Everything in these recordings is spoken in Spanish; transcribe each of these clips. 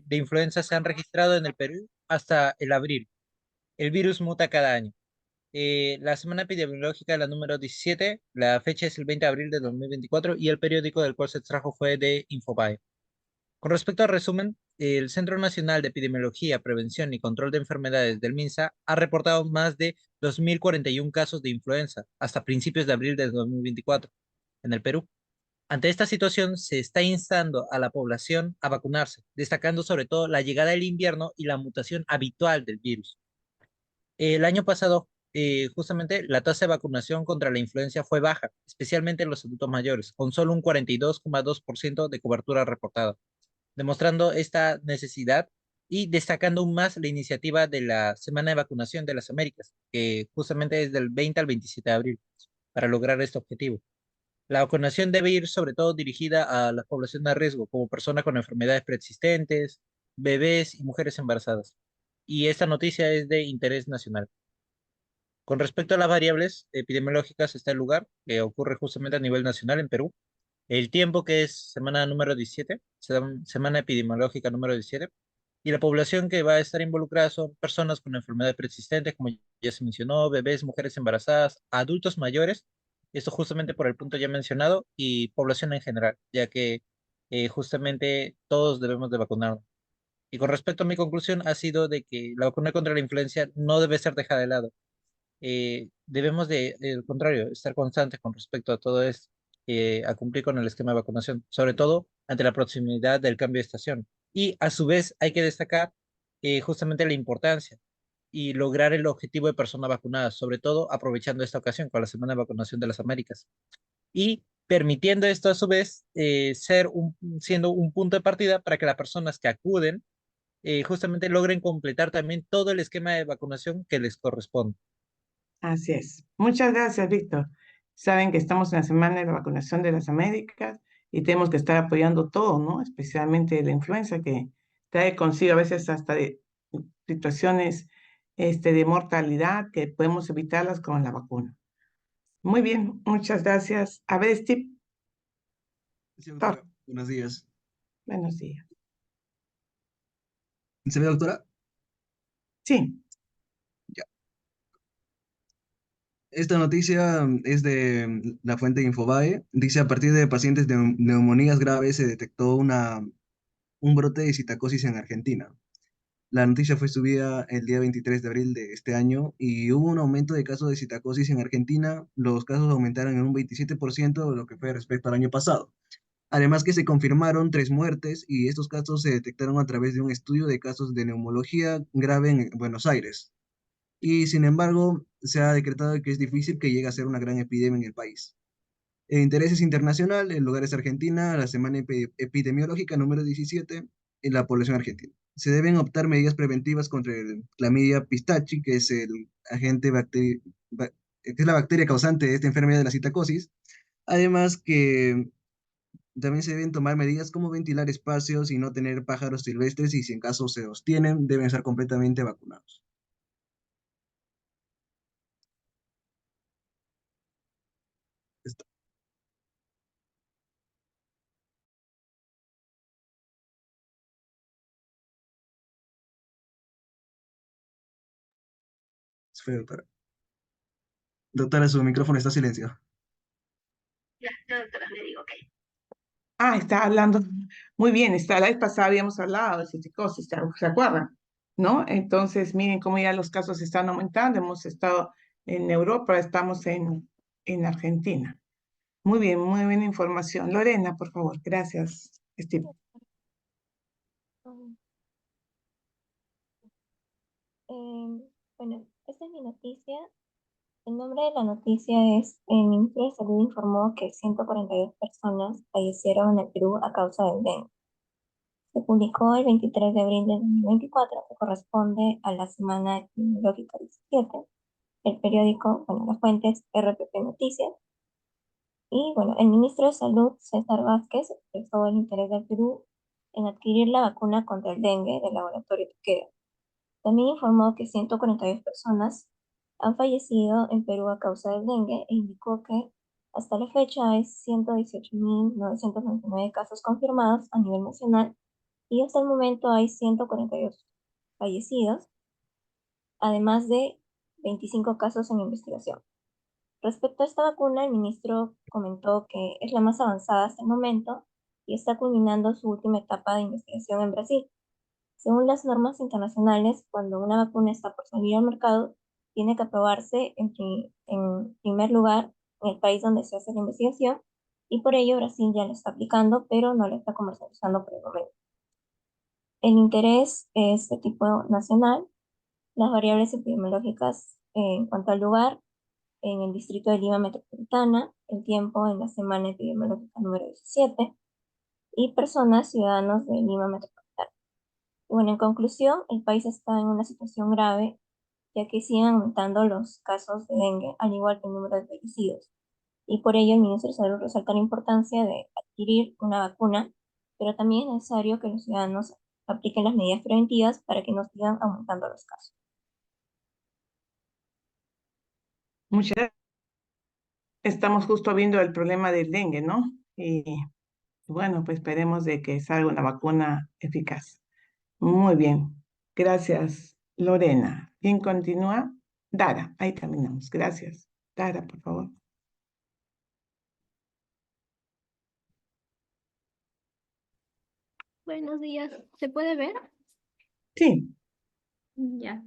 de influenza se han registrado en el Perú hasta el abril. El virus muta cada año. La semana epidemiológica, la número 17, la fecha es el 20 de abril de 2024 y el periódico del cual se extrajo fue de Infobae. Con respecto al resumen, el Centro Nacional de Epidemiología, Prevención y Control de Enfermedades del MINSA ha reportado más de 2.041 casos de influenza hasta principios de abril de 2024 en el Perú. Ante esta situación, se está instando a la población a vacunarse, destacando sobre todo la llegada del invierno y la mutación habitual del virus. El año pasado, justamente, la tasa de vacunación contra la influenza fue baja, especialmente en los adultos mayores, con solo un 42,2% de cobertura reportada, demostrando esta necesidad y destacando aún más la iniciativa de la Semana de Vacunación de las Américas, que justamente es del 20 al 27 de abril, para lograr este objetivo. La vacunación debe ir sobre todo dirigida a la población de riesgo, como personas con enfermedades preexistentes, bebés y mujeres embarazadas. Y esta noticia es de interés nacional. Con respecto a las variables epidemiológicas, está el lugar, que ocurre justamente a nivel nacional en Perú. El tiempo, que es semana número 17, semana epidemiológica número 17. Y la población que va a estar involucrada son personas con enfermedades persistentes, como ya se mencionó, bebés, mujeres embarazadas, adultos mayores, esto justamente por el punto ya mencionado, y población en general, ya que justamente todos debemos de vacunarnos. Y con respecto a mi conclusión, ha sido de que la vacuna contra la influencia no debe ser dejada de lado. Debemos al contrario, estar constantes con respecto a todo esto, a cumplir con el esquema de vacunación, sobre todo ante la proximidad del cambio de estación. Y a su vez hay que destacar justamente la importancia y lograr el objetivo de personas vacunadas, sobre todo aprovechando esta ocasión con la Semana de Vacunación de las Américas. Y permitiendo esto a su vez siendo un punto de partida para que las personas que acuden justamente logren completar también todo el esquema de vacunación que les corresponde. Así es. Muchas gracias, Víctor. Saben que estamos en la semana de la vacunación de las Américas y tenemos que estar apoyando todo, ¿no? Especialmente la influenza que trae consigo a veces hasta de situaciones de mortalidad que podemos evitarlas con la vacuna. Muy bien, muchas gracias. A ver, Steve, Sí, Thor, doctora. Buenos días. buenos días. ¿Se ve, doctora? Sí, Ya. Esta noticia es de la fuente Infobae. Dice, a partir de pacientes de neumonías graves se detectó un brote de citacosis en Argentina. La noticia fue subida el día 23 de abril de este año y hubo un aumento de casos de citacosis en Argentina. Los casos aumentaron en un 27% de lo que fue respecto al año pasado. Además que se confirmaron 3 muertes y estos casos se detectaron a través de un estudio de casos de neumología grave en Buenos Aires. Y sin embargo, se ha decretado que es difícil que llegue a ser una gran epidemia en el país. El interés es internacional, el lugar es Argentina, la semana epidemiológica número 17 en la población argentina. Se deben optar medidas preventivas contra el Clamidia pistachi, que es el agente que es la bacteria causante de esta enfermedad de la citacosis. Además que también se deben tomar medidas como ventilar espacios y no tener pájaros silvestres y si en caso se los tienen, deben estar completamente vacunados. Esto fue, doctora. Doctora, su micrófono está silenciado. ya, ya, doctora, le digo, ok. Ah, está hablando. Muy bien, la vez pasada habíamos hablado de psicosis, ¿se acuerdan? ¿No? Entonces, miren cómo ya los casos están aumentando. Hemos estado en Europa, estamos en Argentina. Muy buena información. Lorena, por favor, gracias, Steve. Um, bueno, esta es mi noticia. El nombre de la noticia es: el Ministerio de Salud informó que 142 personas fallecieron en el Perú a causa del dengue. Se publicó el 23 de abril de 2024, que corresponde a la semana epidemiológica 17. El periódico, bueno, las fuentes RPP Noticias. Y bueno, el ministro de Salud, César Vázquez, expresó el interés del Perú en adquirir la vacuna contra el dengue del laboratorio Takeda. También informó que 142 personas han fallecido en Perú a causa del dengue e indicó que hasta la fecha hay 118.999 casos confirmados a nivel nacional y hasta el momento hay 142 fallecidos, además de 25 casos en investigación. Respecto a esta vacuna, el ministro comentó que es la más avanzada hasta el momento y está culminando su última etapa de investigación en Brasil. Según las normas internacionales, cuando una vacuna está por salir al mercado, tiene que aprobarse en primer lugar en el país donde se hace la investigación, y por ello Brasil ya la está aplicando, pero no la está comercializando por el momento. El interés es de tipo nacional. Las variables epidemiológicas en cuanto al lugar, en el distrito de Lima Metropolitana, el tiempo en la semana epidemiológica número 17, y personas ciudadanos de Lima Metropolitana. Bueno, en conclusión, el país está en una situación grave, ya que siguen aumentando los casos de dengue, al igual que el número de fallecidos. Y por ello el ministro de Salud resalta la importancia de adquirir una vacuna, pero también es necesario que los ciudadanos apliquen las medidas preventivas para que no sigan aumentando los casos. Muchas gracias. Estamos justo viendo el problema del dengue, ¿no? Y bueno, pues esperemos de que salga una vacuna eficaz. Muy bien. Gracias, Lorena. ¿Quién continúa? Dara, ahí caminamos. Gracias. Dara, por favor. Buenos días, ¿se puede ver? Sí, Ya.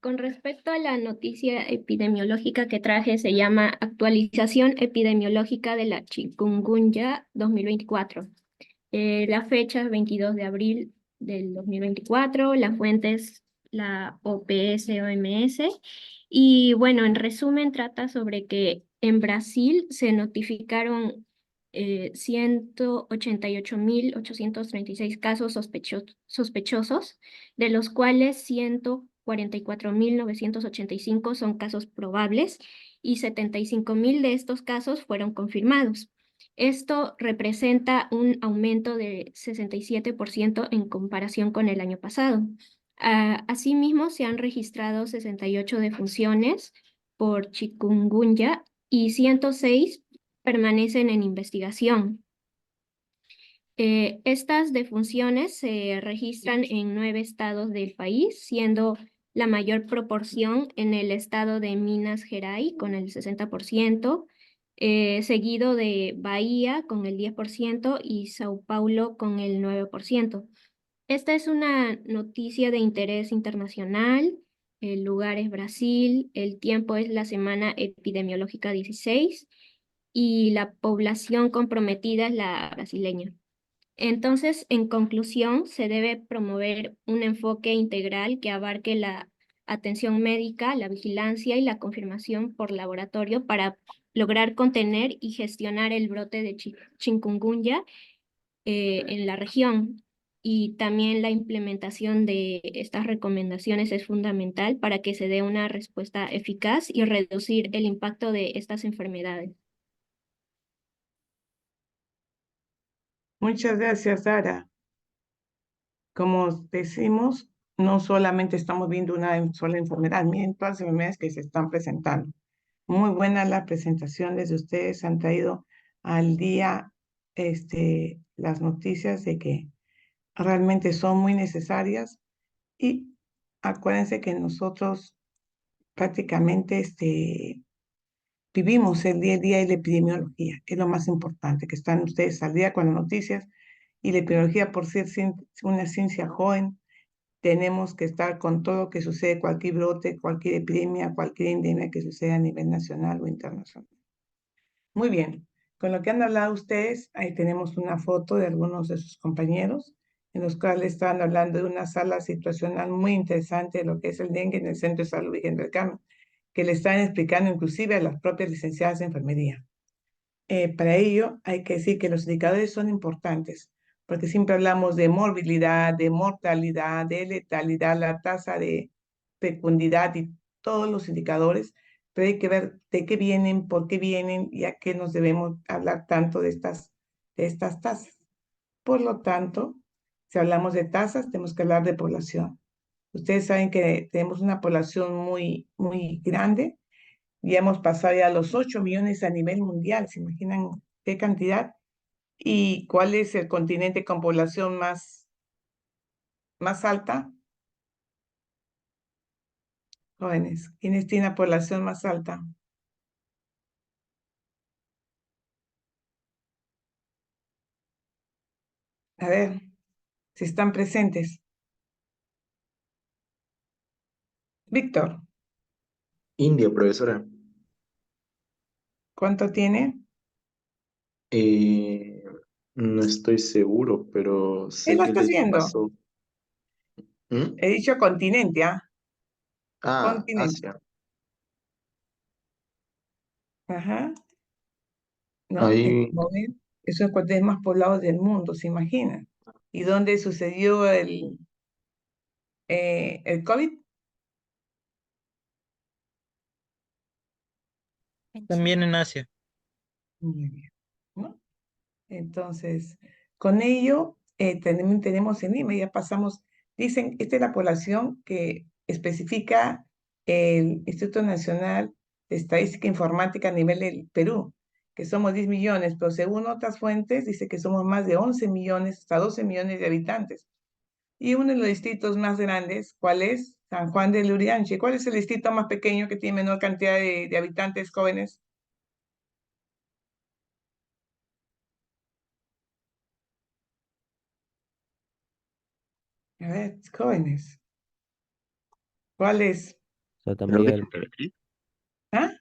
Con respecto a la noticia epidemiológica que traje, se llama Actualización epidemiológica de la chikungunya 2024. La fecha es 22 de abril del 2024, la fuente es la OPS-OMS. Y bueno, en resumen, trata sobre que en Brasil se notificaron 188.836 casos sospechosos, de los cuales 144.985 son casos probables y 75.000 de estos casos fueron confirmados. Esto representa un aumento de 67% en comparación con el año pasado. Asimismo, se han registrado 68 defunciones por chikungunya y 106 permanecen en investigación. Estas defunciones se registran en 9 estados del país, siendo la mayor proporción en el estado de Minas Gerais con el 60%, seguido de Bahía con el 10% y Sao Paulo con el 9%. Esta es una noticia de interés internacional. El lugar es Brasil, el tiempo es la semana epidemiológica 16 y la población comprometida es la brasileña. Entonces, en conclusión, se debe promover un enfoque integral que abarque la atención médica, la vigilancia y la confirmación por laboratorio para lograr contener y gestionar el brote de chikungunya en la región. Y también la implementación de estas recomendaciones es fundamental para que se dé una respuesta eficaz y reducir el impacto de estas enfermedades. muchas gracias, Dara. Como decimos, no solamente estamos viendo una sola enfermedad, miren todas las enfermedades que se están presentando. Muy buena la presentación desde ustedes, han traído al día las noticias de que realmente son muy necesarias y acuérdense que nosotros prácticamente vivimos el día a día y la epidemiología, es lo más importante, que están ustedes al día con las noticias y la epidemiología por ser una ciencia joven, tenemos que estar con todo lo que sucede, cualquier brote, cualquier epidemia, cualquier endemia que suceda a nivel nacional o internacional. Muy bien, con lo que han hablado ustedes, ahí tenemos una foto de algunos de sus compañeros, en los cuales estaban hablando de una sala situacional muy interesante de lo que es el dengue en el Centro de Salud Virgen del Carmen, que le están explicando inclusive a las propias licenciadas de enfermería. Para ello hay que decir que los indicadores son importantes, porque siempre hablamos de morbilidad, de mortalidad, de letalidad, la tasa de fecundidad y todos los indicadores, pero hay que ver de qué vienen, por qué vienen y a qué nos debemos hablar tanto de estas tasas. Por lo tanto, si hablamos de tasas, tenemos que hablar de población. Ustedes saben que tenemos una población muy, muy grande, ya hemos pasado ya los 8 millones a nivel mundial, ¿se imaginan qué cantidad? ¿Y cuál es el continente con población más alta? Jóvenes, ¿quiénes tienen la población más alta? A ver, si están presentes. Víctor, India, profesora. ¿cuánto tiene? Eh, no estoy seguro, pero ¿Qué sé la que estás les viendo? pasó. ¿Mm? He dicho continente, ¿ah? Ah, Continente. Asia. Ajá. ¿No? Ahí, Como ven, es uno de los continentes más poblados del mundo, ¿se imaginan? ¿Y dónde sucedió el COVID? También en Asia. Muy bien, ¿no? Entonces, con ello, también tenemos en Lima, ya pasamos, dicen, esta es la población que especifica el Instituto Nacional de Estadística Informática a nivel del Perú, que somos 10 millones, pero según otras fuentes dice que somos más de 11 millones, hasta 12 millones de habitantes. Y uno de los distritos más grandes, ¿cuál es? San Juan de Lurigancho. ¿Cuál es el distrito más pequeño que tiene menor cantidad de habitantes jóvenes? A ver, jóvenes. ¿Cuál es? Santa creo María que del... ¿Ah?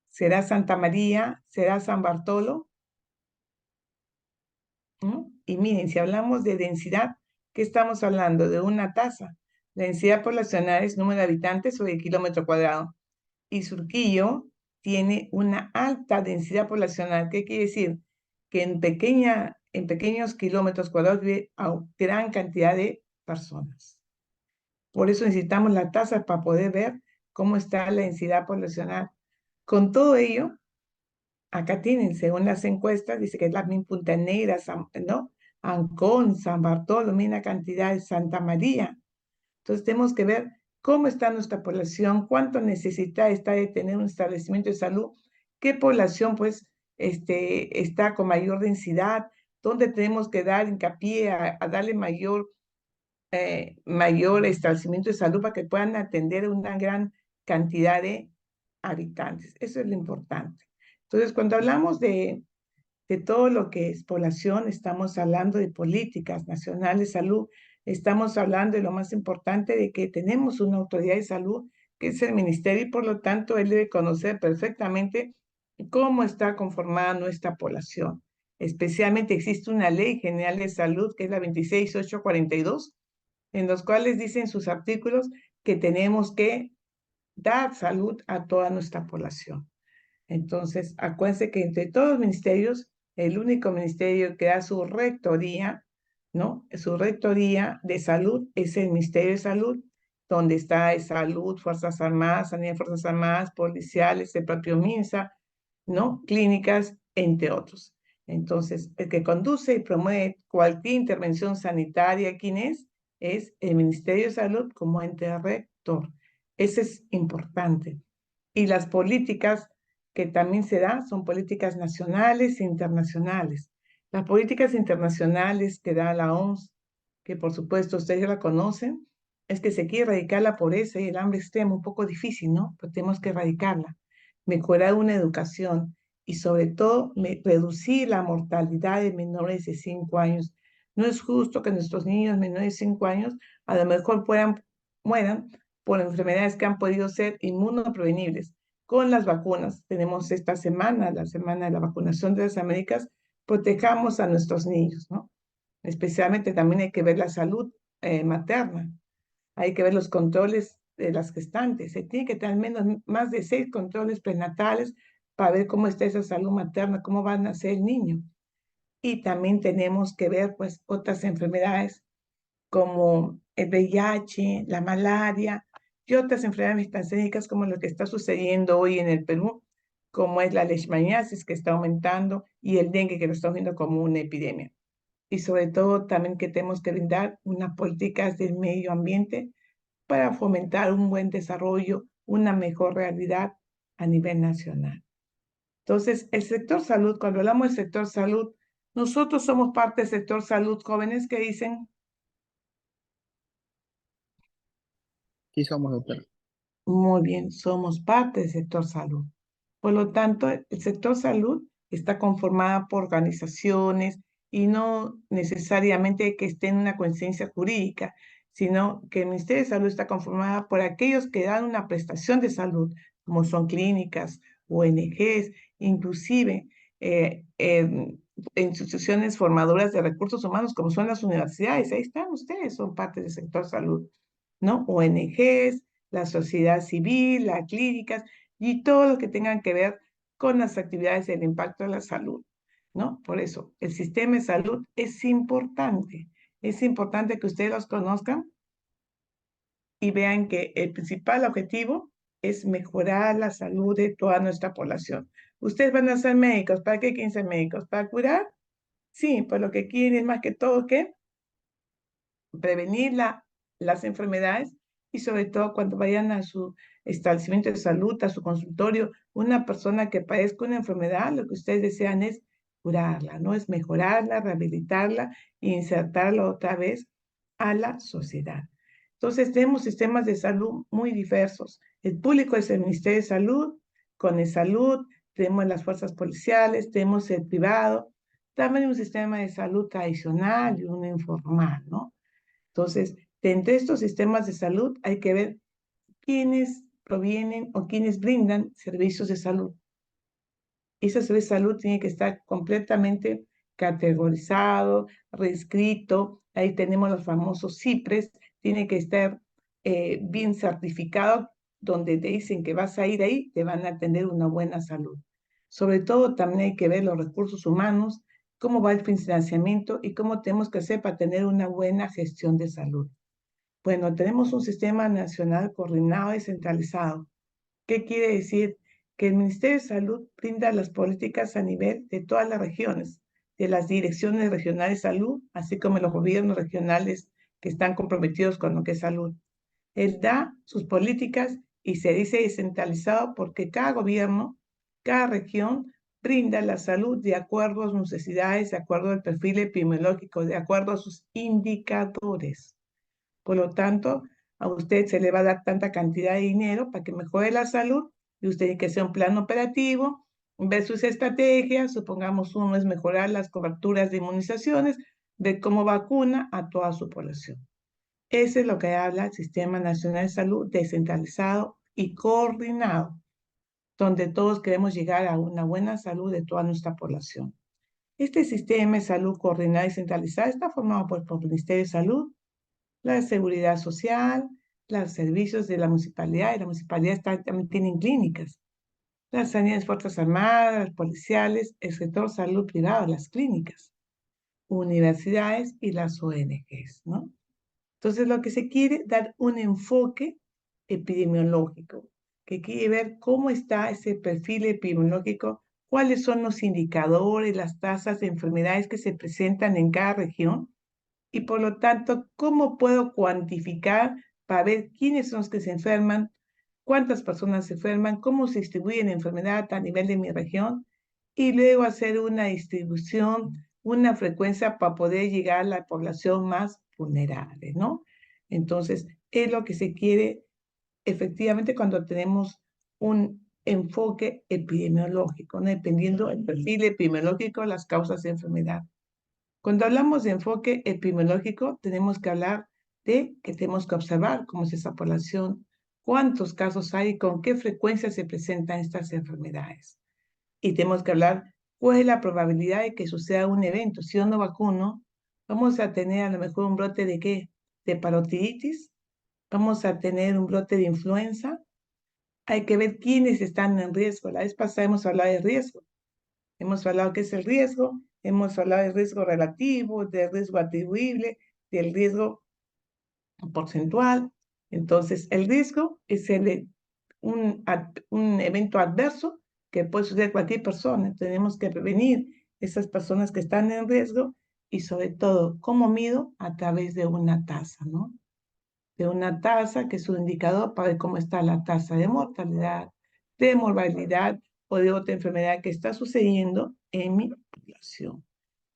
¿Será Santa María? ¿Será San Bartolo? ¿No? Y miren, si hablamos de densidad, ¿qué estamos hablando? De una tasa. La densidad poblacional es número de habitantes sobre el kilómetro cuadrado. Y Surquillo tiene una alta densidad poblacional. ¿Qué quiere decir? Que en pequeños kilómetros cuadrados vive a gran cantidad de personas. Por eso necesitamos la tasa para poder ver cómo está la densidad poblacional. Con todo ello, acá tienen, según las encuestas, dice que es la misma Punta Negra, ¿no? Ancón, San Bartolomé, una cantidad de Santa María. Entonces tenemos que ver cómo está nuestra población, cuánto necesita está de tener un establecimiento de salud, qué población pues está con mayor densidad, dónde tenemos que dar hincapié a darle mayor establecimiento de salud para que puedan atender una gran cantidad de habitantes. Eso es lo importante. Entonces, cuando hablamos de todo lo que es población, estamos hablando de políticas nacionales de salud, estamos hablando de lo más importante, de que tenemos una autoridad de salud, que es el ministerio, y por lo tanto él debe conocer perfectamente cómo está conformada nuestra población. Especialmente existe una ley general de salud, que es la 26842, en los cuales dicen sus artículos que tenemos que dar salud a toda nuestra población. Entonces, acuérdense que entre todos los ministerios, el único ministerio que da su rectoría, ¿no? Su rectoría de salud es el Ministerio de Salud, donde está de salud, Fuerzas Armadas, Sanidad de Fuerzas Armadas, policiales, el propio MINSA, ¿no? Clínicas, entre otros. Entonces, el que conduce y promueve cualquier intervención sanitaria, ¿quién es? Es el Ministerio de Salud como ente rector. Ese es importante. Y las políticas que también se dan son políticas nacionales e internacionales. Las políticas internacionales que da la OMS, que por supuesto ustedes ya la conocen, es que se quiere erradicar la pobreza y el hambre extremo, un poco difícil, ¿no? Pero tenemos que erradicarla, mejorar una educación y sobre todo reducir la mortalidad de menores de 5 años. No es justo que nuestros niños menores de 5 años a lo mejor mueran por enfermedades que han podido ser inmunoprevenibles. Con las vacunas, tenemos esta semana, la semana de la vacunación de las Américas, protejamos a nuestros niños, ¿no? Especialmente también hay que ver la salud materna, hay que ver los controles de las gestantes, se tiene que tener al menos más de 6 controles prenatales para ver cómo está esa salud materna, cómo va a nacer el niño. Y también tenemos que ver pues otras enfermedades como el VIH, la malaria y otras enfermedades transgénicas como lo que está sucediendo hoy en el Perú, como es la leishmaniasis que está aumentando y el dengue que lo estamos viendo como una epidemia. Y sobre todo también que tenemos que brindar unas políticas del medio ambiente para fomentar un buen desarrollo, una mejor realidad a nivel nacional. Entonces, el sector salud, cuando hablamos del sector salud, nosotros somos parte del sector salud, jóvenes que dicen, Sí somos, doctor. muy bien, somos parte del sector salud. Por lo tanto, el sector salud está conformado por organizaciones y no necesariamente que esté en una conciencia jurídica, sino que el Ministerio de Salud está conformado por aquellos que dan una prestación de salud, como son clínicas, ONGs, inclusive instituciones formadoras de recursos humanos, como son las universidades. Ahí están ustedes, son parte del sector salud, ¿no? ONGs, la sociedad civil, las clínicas y todo lo que tengan que ver con las actividades del impacto de la salud, ¿no? Por eso, el sistema de salud es importante. Es importante que ustedes los conozcan y vean que el principal objetivo es mejorar la salud de toda nuestra población. Ustedes van a ser médicos. ¿Para qué quieren ser médicos? ¿Para curar? Sí, pues lo que quieren es más que todo que prevenir las enfermedades y sobre todo cuando vayan a su establecimiento de salud, a su consultorio, una persona que padezca una enfermedad, lo que ustedes desean es curarla, ¿no? Es mejorarla, rehabilitarla e insertarla otra vez a la sociedad. Entonces tenemos sistemas de salud muy diversos. El público es el Ministerio de Salud, con el Salud, tenemos las fuerzas policiales, tenemos el privado, también un sistema de salud tradicional y uno informal, ¿no? Entonces, dentro de estos sistemas de salud hay que ver quiénes provienen o quiénes brindan servicios de salud. Ese servicio de salud tiene que estar completamente categorizado, reescrito. Ahí tenemos los famosos CIPRES, tiene que estar bien certificado, donde te dicen que vas a ir ahí, te van a atender una buena salud. Sobre todo, también hay que ver los recursos humanos, cómo va el financiamiento y cómo tenemos que hacer para tener una buena gestión de salud. Bueno, tenemos un sistema nacional coordinado y centralizado. ¿Qué quiere decir? Que el Ministerio de Salud brinda las políticas a nivel de todas las regiones, de las direcciones regionales de salud, así como los gobiernos regionales que están comprometidos con lo que es salud. Él da sus políticas y se dice descentralizado porque cada gobierno, cada región brinda la salud de acuerdo a sus necesidades, de acuerdo al perfil epidemiológico, de acuerdo a sus indicadores. Por lo tanto, a usted se le va a dar tanta cantidad de dinero para que mejore la salud y usted tiene que hacer un plan operativo, ver sus estrategias, supongamos uno es mejorar las coberturas de inmunizaciones, ver cómo vacuna a toda su población. Eso es lo que habla el Sistema Nacional de Salud descentralizado y coordinado, donde todos queremos llegar a una buena salud de toda nuestra población. Este sistema de salud coordinado y centralizado está formado por el Ministerio de Salud, la seguridad social, los servicios de la municipalidad, y la municipalidad también tienen clínicas, las sanidades, fuerzas armadas, los policiales, el sector salud privado, las clínicas, universidades y las ONGs, ¿no? Entonces lo que se quiere dar un enfoque epidemiológico, que quiere ver cómo está ese perfil epidemiológico, cuáles son los indicadores, las tasas de enfermedades que se presentan en cada región, y por lo tanto, ¿cómo puedo cuantificar para ver quiénes son los que se enferman, cuántas personas se enferman, cómo se distribuye la enfermedad a nivel de mi región? Y luego hacer una distribución, una frecuencia para poder llegar a la población más vulnerable, ¿no? Entonces, es lo que se quiere efectivamente cuando tenemos un enfoque epidemiológico, ¿no? Dependiendo del perfil epidemiológico, las causas de enfermedad. Cuando hablamos de enfoque epidemiológico, tenemos que hablar de que tenemos que observar cómo es esa población, cuántos casos hay, con qué frecuencia se presentan estas enfermedades. Y tenemos que hablar cuál es la probabilidad de que suceda un evento. Si yo no vacuno, vamos a tener a lo mejor un brote de ¿qué? De parotiditis, vamos a tener un brote de influenza. Hay que ver quiénes están en riesgo. La vez pasada hemos hablado de riesgo. Hemos hablado qué es el riesgo, hemos hablado del riesgo relativo, del riesgo atribuible, del riesgo porcentual. Entonces, el riesgo es un evento adverso que puede suceder a cualquier persona. Tenemos que prevenir esas personas que están en riesgo y sobre todo, ¿cómo mido? A través de una tasa, ¿no? De una tasa que es un indicador para ver cómo está la tasa de mortalidad, de mortalidad o de otra enfermedad que está sucediendo en mi población.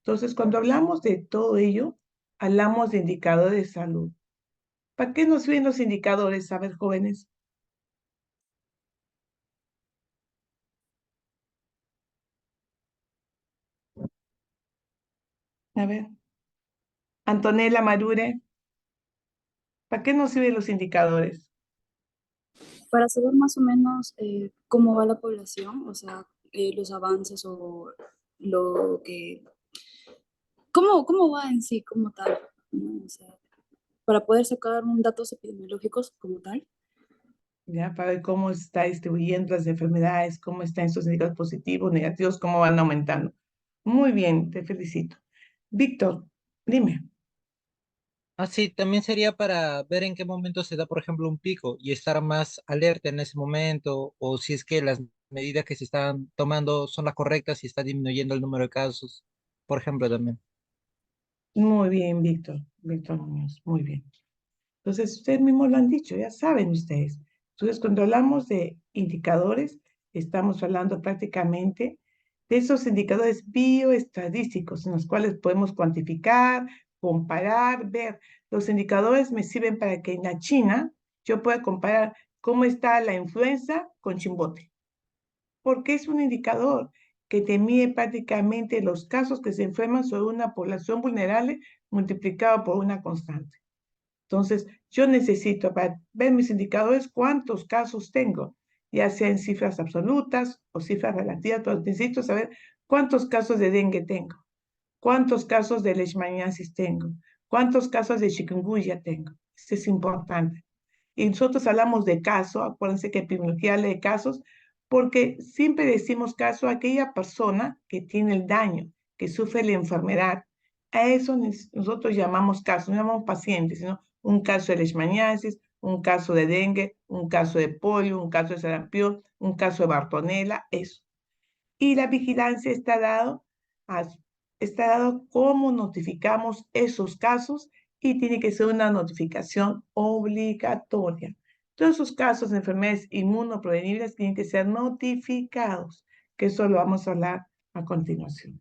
Entonces, cuando hablamos de todo ello, hablamos de indicadores de salud. ¿Para qué nos sirven los indicadores? A ver, jóvenes. A ver, Antonella Marure, ¿para qué nos sirven los indicadores? Para saber más o menos cómo va la población, o sea, los avances o lo que, cómo va en sí como tal, ¿no? O sea, para poder sacar un datos epidemiológicos como tal. ¿Ya? Para ver cómo está distribuyendo las enfermedades, cómo están estos indicadores positivos, negativos, cómo van aumentando. Muy bien, te felicito. Víctor, dime. Sí, también sería para ver en qué momento se da, por ejemplo, un pico y estar más alerta en ese momento, o si es que las medidas que se están tomando son las correctas y está disminuyendo el número de casos, por ejemplo, también. Muy bien, Víctor. Víctor Muñoz, muy bien. Entonces, ustedes mismos lo han dicho, ya saben ustedes. Entonces, cuando hablamos de indicadores, estamos hablando prácticamente de esos indicadores bioestadísticos en los cuales podemos cuantificar, comparar, ver. Los indicadores me sirven para que en la China yo pueda comparar cómo está la influenza con chimbote, porque es un indicador que te mide prácticamente los casos que se enferman sobre una población vulnerable multiplicado por una constante. Entonces, yo necesito para ver mis indicadores cuántos casos tengo, ya sea en cifras absolutas o cifras relativas, pero necesito saber cuántos casos de dengue tengo, cuántos casos de leishmaniasis tengo, cuántos casos de chikungunya tengo. Esto es importante. Y nosotros hablamos de caso, acuérdense que epidemiología habla de casos, porque siempre decimos caso a aquella persona que tiene el daño, que sufre la enfermedad. A eso nosotros llamamos caso, no llamamos pacientes, sino un caso de leishmaniasis, un caso de dengue, un caso de polio, un caso de sarampión, un caso de bartonela, eso. Y la vigilancia está dado cómo notificamos esos casos y tiene que ser una notificación obligatoria. Todos esos casos de enfermedades inmunoprevenibles tienen que ser notificados, que eso lo vamos a hablar a continuación.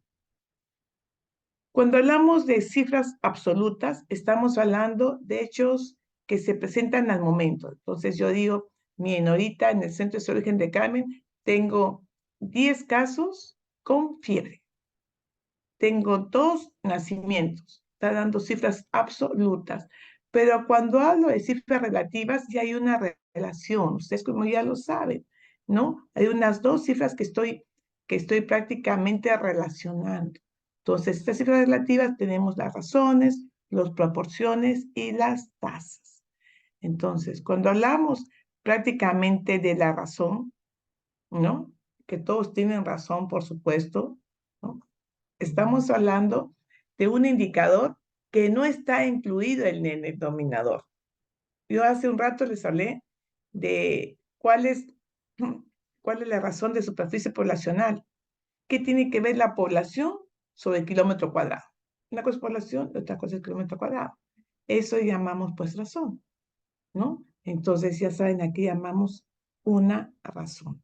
Cuando hablamos de cifras absolutas, estamos hablando de hechos que se presentan al momento. Entonces yo digo, miren, ahorita en el Centro de Salud Virgen de Carmen tengo 10 casos con fiebre. Tengo 2 nacimientos. Está dando cifras absolutas. Pero cuando hablo de cifras relativas, ya hay una relación. Ustedes como ya lo saben, ¿no? Hay unas 2 cifras que estoy prácticamente relacionando. Entonces, estas cifras relativas tenemos las razones, las proporciones y las tasas. Entonces, cuando hablamos prácticamente de la razón, ¿no? Que todos tienen razón, por supuesto, ¿no? Estamos hablando de un indicador que no está incluido en el denominador. Yo hace un rato les hablé de cuál es la razón de superficie poblacional. ¿Qué tiene que ver la población sobre el kilómetro cuadrado? Una cosa es población, otra cosa es kilómetro cuadrado. Eso llamamos pues razón, ¿no? Entonces ya saben, aquí llamamos una razón,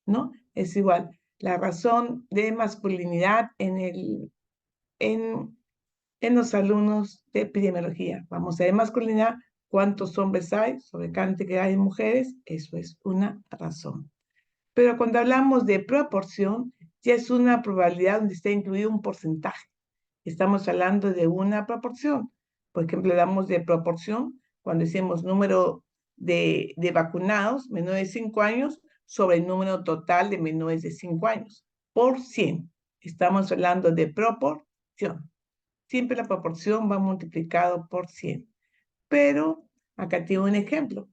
¿no? Es igual, la razón de masculinidad en los alumnos de epidemiología. Vamos a ver masculinidad, cuántos hombres hay sobre cantidad de mujeres, eso es una razón. Pero cuando hablamos de proporción, ya es una probabilidad donde está incluido un porcentaje. Estamos hablando de una proporción. Por ejemplo, hablamos de proporción cuando decimos número de vacunados menores de 5 años sobre el número total de menores de 5 años, por 100. Estamos hablando de proporción. Siempre la proporción va multiplicado por 100. Pero acá tengo un ejemplo.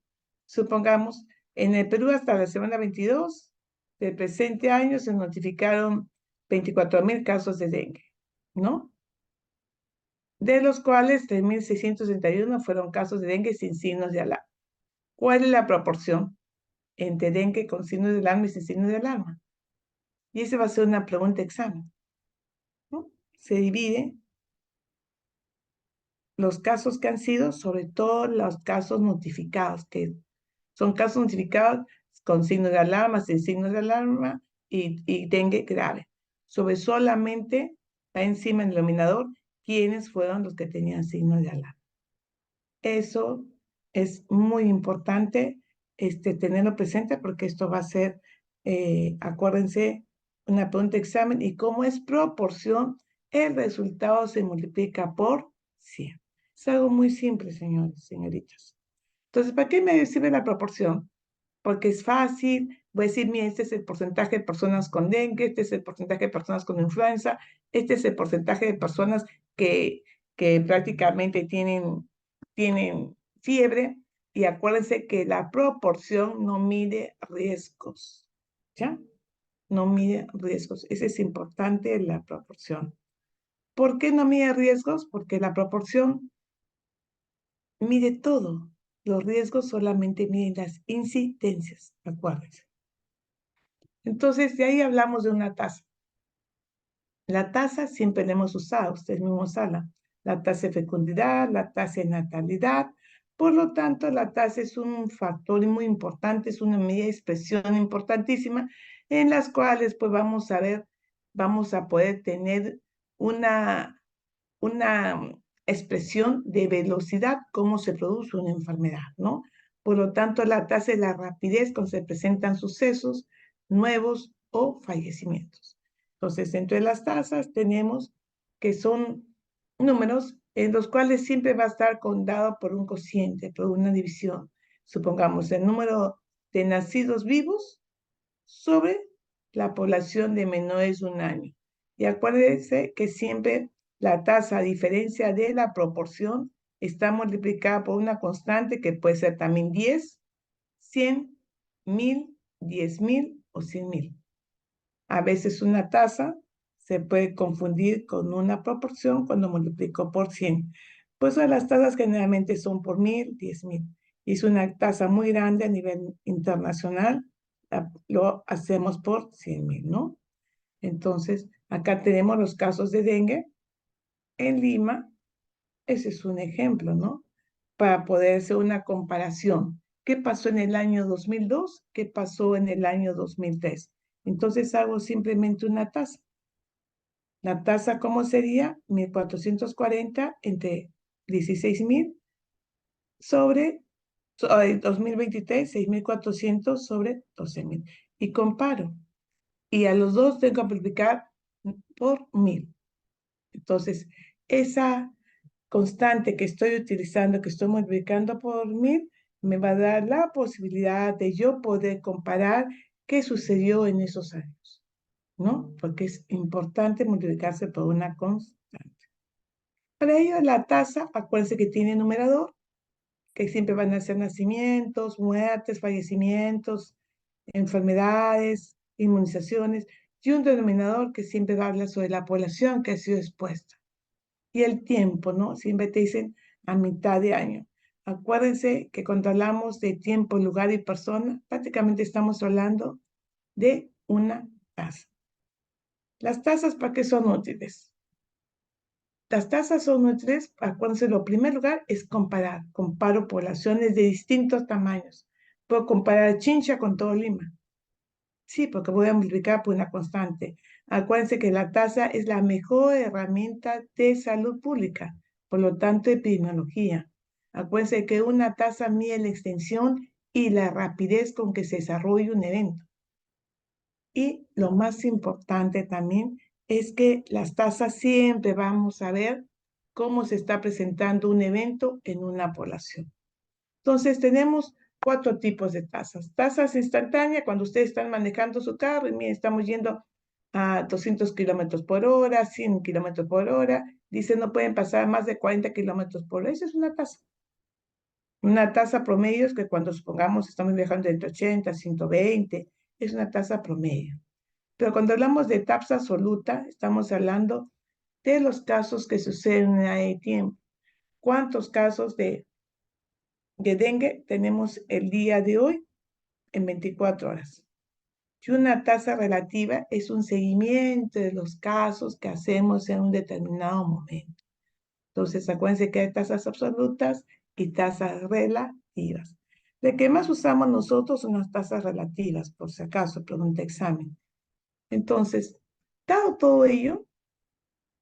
Supongamos, en el Perú hasta la semana 22 del presente año se notificaron 24.000 casos de dengue, ¿no? De los cuales 3.661 fueron casos de dengue sin signos de alarma. ¿Cuál es la proporción entre dengue con signos de alarma y sin signos de alarma? Y esa va a ser una pregunta de examen, ¿no? Se divide los casos que han sido, sobre todo los casos notificados, que son casos notificados con signos de alarma, sin signos de alarma, y dengue grave. Sobre solamente está encima del denominador quiénes fueron los que tenían signos de alarma. Eso es muy importante tenerlo presente porque esto va a ser, acuérdense, una pregunta de examen, y como es proporción, el resultado se multiplica por 100. Es algo muy simple, señores, señoritas. Entonces, ¿para qué me sirve la proporción? Porque es fácil, voy a decir, mira, este es el porcentaje de personas con dengue, este es el porcentaje de personas con influenza, este es el porcentaje de personas que prácticamente tienen fiebre, y acuérdense que la proporción no mide riesgos, ¿ya? No mide riesgos. Eso es importante, la proporción. ¿Por qué no mide riesgos? Porque la proporción mide todo. Los riesgos solamente miden las incidencias, acuérdense. Entonces, de ahí hablamos de una tasa. La tasa siempre la hemos usado, ustedes mismos hablan. La tasa de fecundidad, la tasa de natalidad. Por lo tanto, la tasa es un factor muy importante, es una medida de expresión importantísima, en las cuales pues vamos a poder tener una expresión de velocidad, cómo se produce una enfermedad, ¿no? Por lo tanto, la tasa es la rapidez con que se presentan sucesos nuevos o fallecimientos. Entonces, dentro de las tasas tenemos que son números en los cuales siempre va a estar dado por un cociente, por una división. Supongamos el número de nacidos vivos sobre la población de menores de un año. Y acuérdense que siempre la tasa, a diferencia de la proporción, está multiplicada por una constante que puede ser también 10, 100, 1000, 10.000 o 100.000. A veces una tasa se puede confundir con una proporción cuando multiplico por 100. Pues las tasas generalmente son por 1000, 10.000. Y es una tasa muy grande a nivel internacional, lo hacemos por 100.000, ¿no? Entonces, acá tenemos los casos de dengue en Lima. Ese es un ejemplo, ¿no? Para poder hacer una comparación. ¿Qué pasó en el año 2002? ¿Qué pasó en el año 2003? Entonces hago simplemente una tasa. La tasa, ¿cómo sería? 1440 entre 16.000 sobre 2023, 6.400 sobre 12.000. Y comparo. Y a los dos tengo que multiplicar por 1000. Entonces, esa constante que estoy utilizando, que estoy multiplicando por 1000, me va a dar la posibilidad de yo poder comparar qué sucedió en esos años, ¿no? Porque es importante multiplicarse por una constante. Para ello, la tasa, acuérdense que tiene numerador, que siempre van a ser nacimientos, muertes, fallecimientos, enfermedades, inmunizaciones, y un denominador que siempre va a hablar sobre la población que ha sido expuesta. Y el tiempo, ¿no? Siempre te dicen a mitad de año. Acuérdense que cuando hablamos de tiempo, lugar y persona, prácticamente estamos hablando de una tasa. ¿Las tasas para qué son útiles? Las tasas son útiles, acuérdense, lo primer lugar es comparar. Comparo poblaciones de distintos tamaños. Puedo comparar Chincha con todo Lima. Sí, porque voy a multiplicar por una constante. Acuérdense que la tasa es la mejor herramienta de salud pública, por lo tanto, epidemiología. Acuérdense que una tasa mide la extensión y la rapidez con que se desarrolla un evento. Y lo más importante también es que las tasas siempre vamos a ver cómo se está presentando un evento en una población. Entonces tenemos 4 tipos de tasas. Tasas instantáneas, cuando ustedes están manejando su carro y miren, estamos yendo a 200 kilómetros por hora, 100 kilómetros por hora, dice no pueden pasar más de 40 kilómetros por hora. Esa es una tasa. Una tasa promedio es que cuando supongamos estamos viajando entre 80 a 120, es una tasa promedio. Pero cuando hablamos de tasa absoluta, estamos hablando de los casos que suceden en el tiempo. ¿Cuántos casos de dengue tenemos el día de hoy? En 24 horas. Y una tasa relativa es un seguimiento de los casos que hacemos en un determinado momento. Entonces, acuérdense que hay tasas absolutas y tasas relativas. La que más usamos nosotros son las tasas relativas, por si acaso, pregunta examen. Entonces, dado todo ello,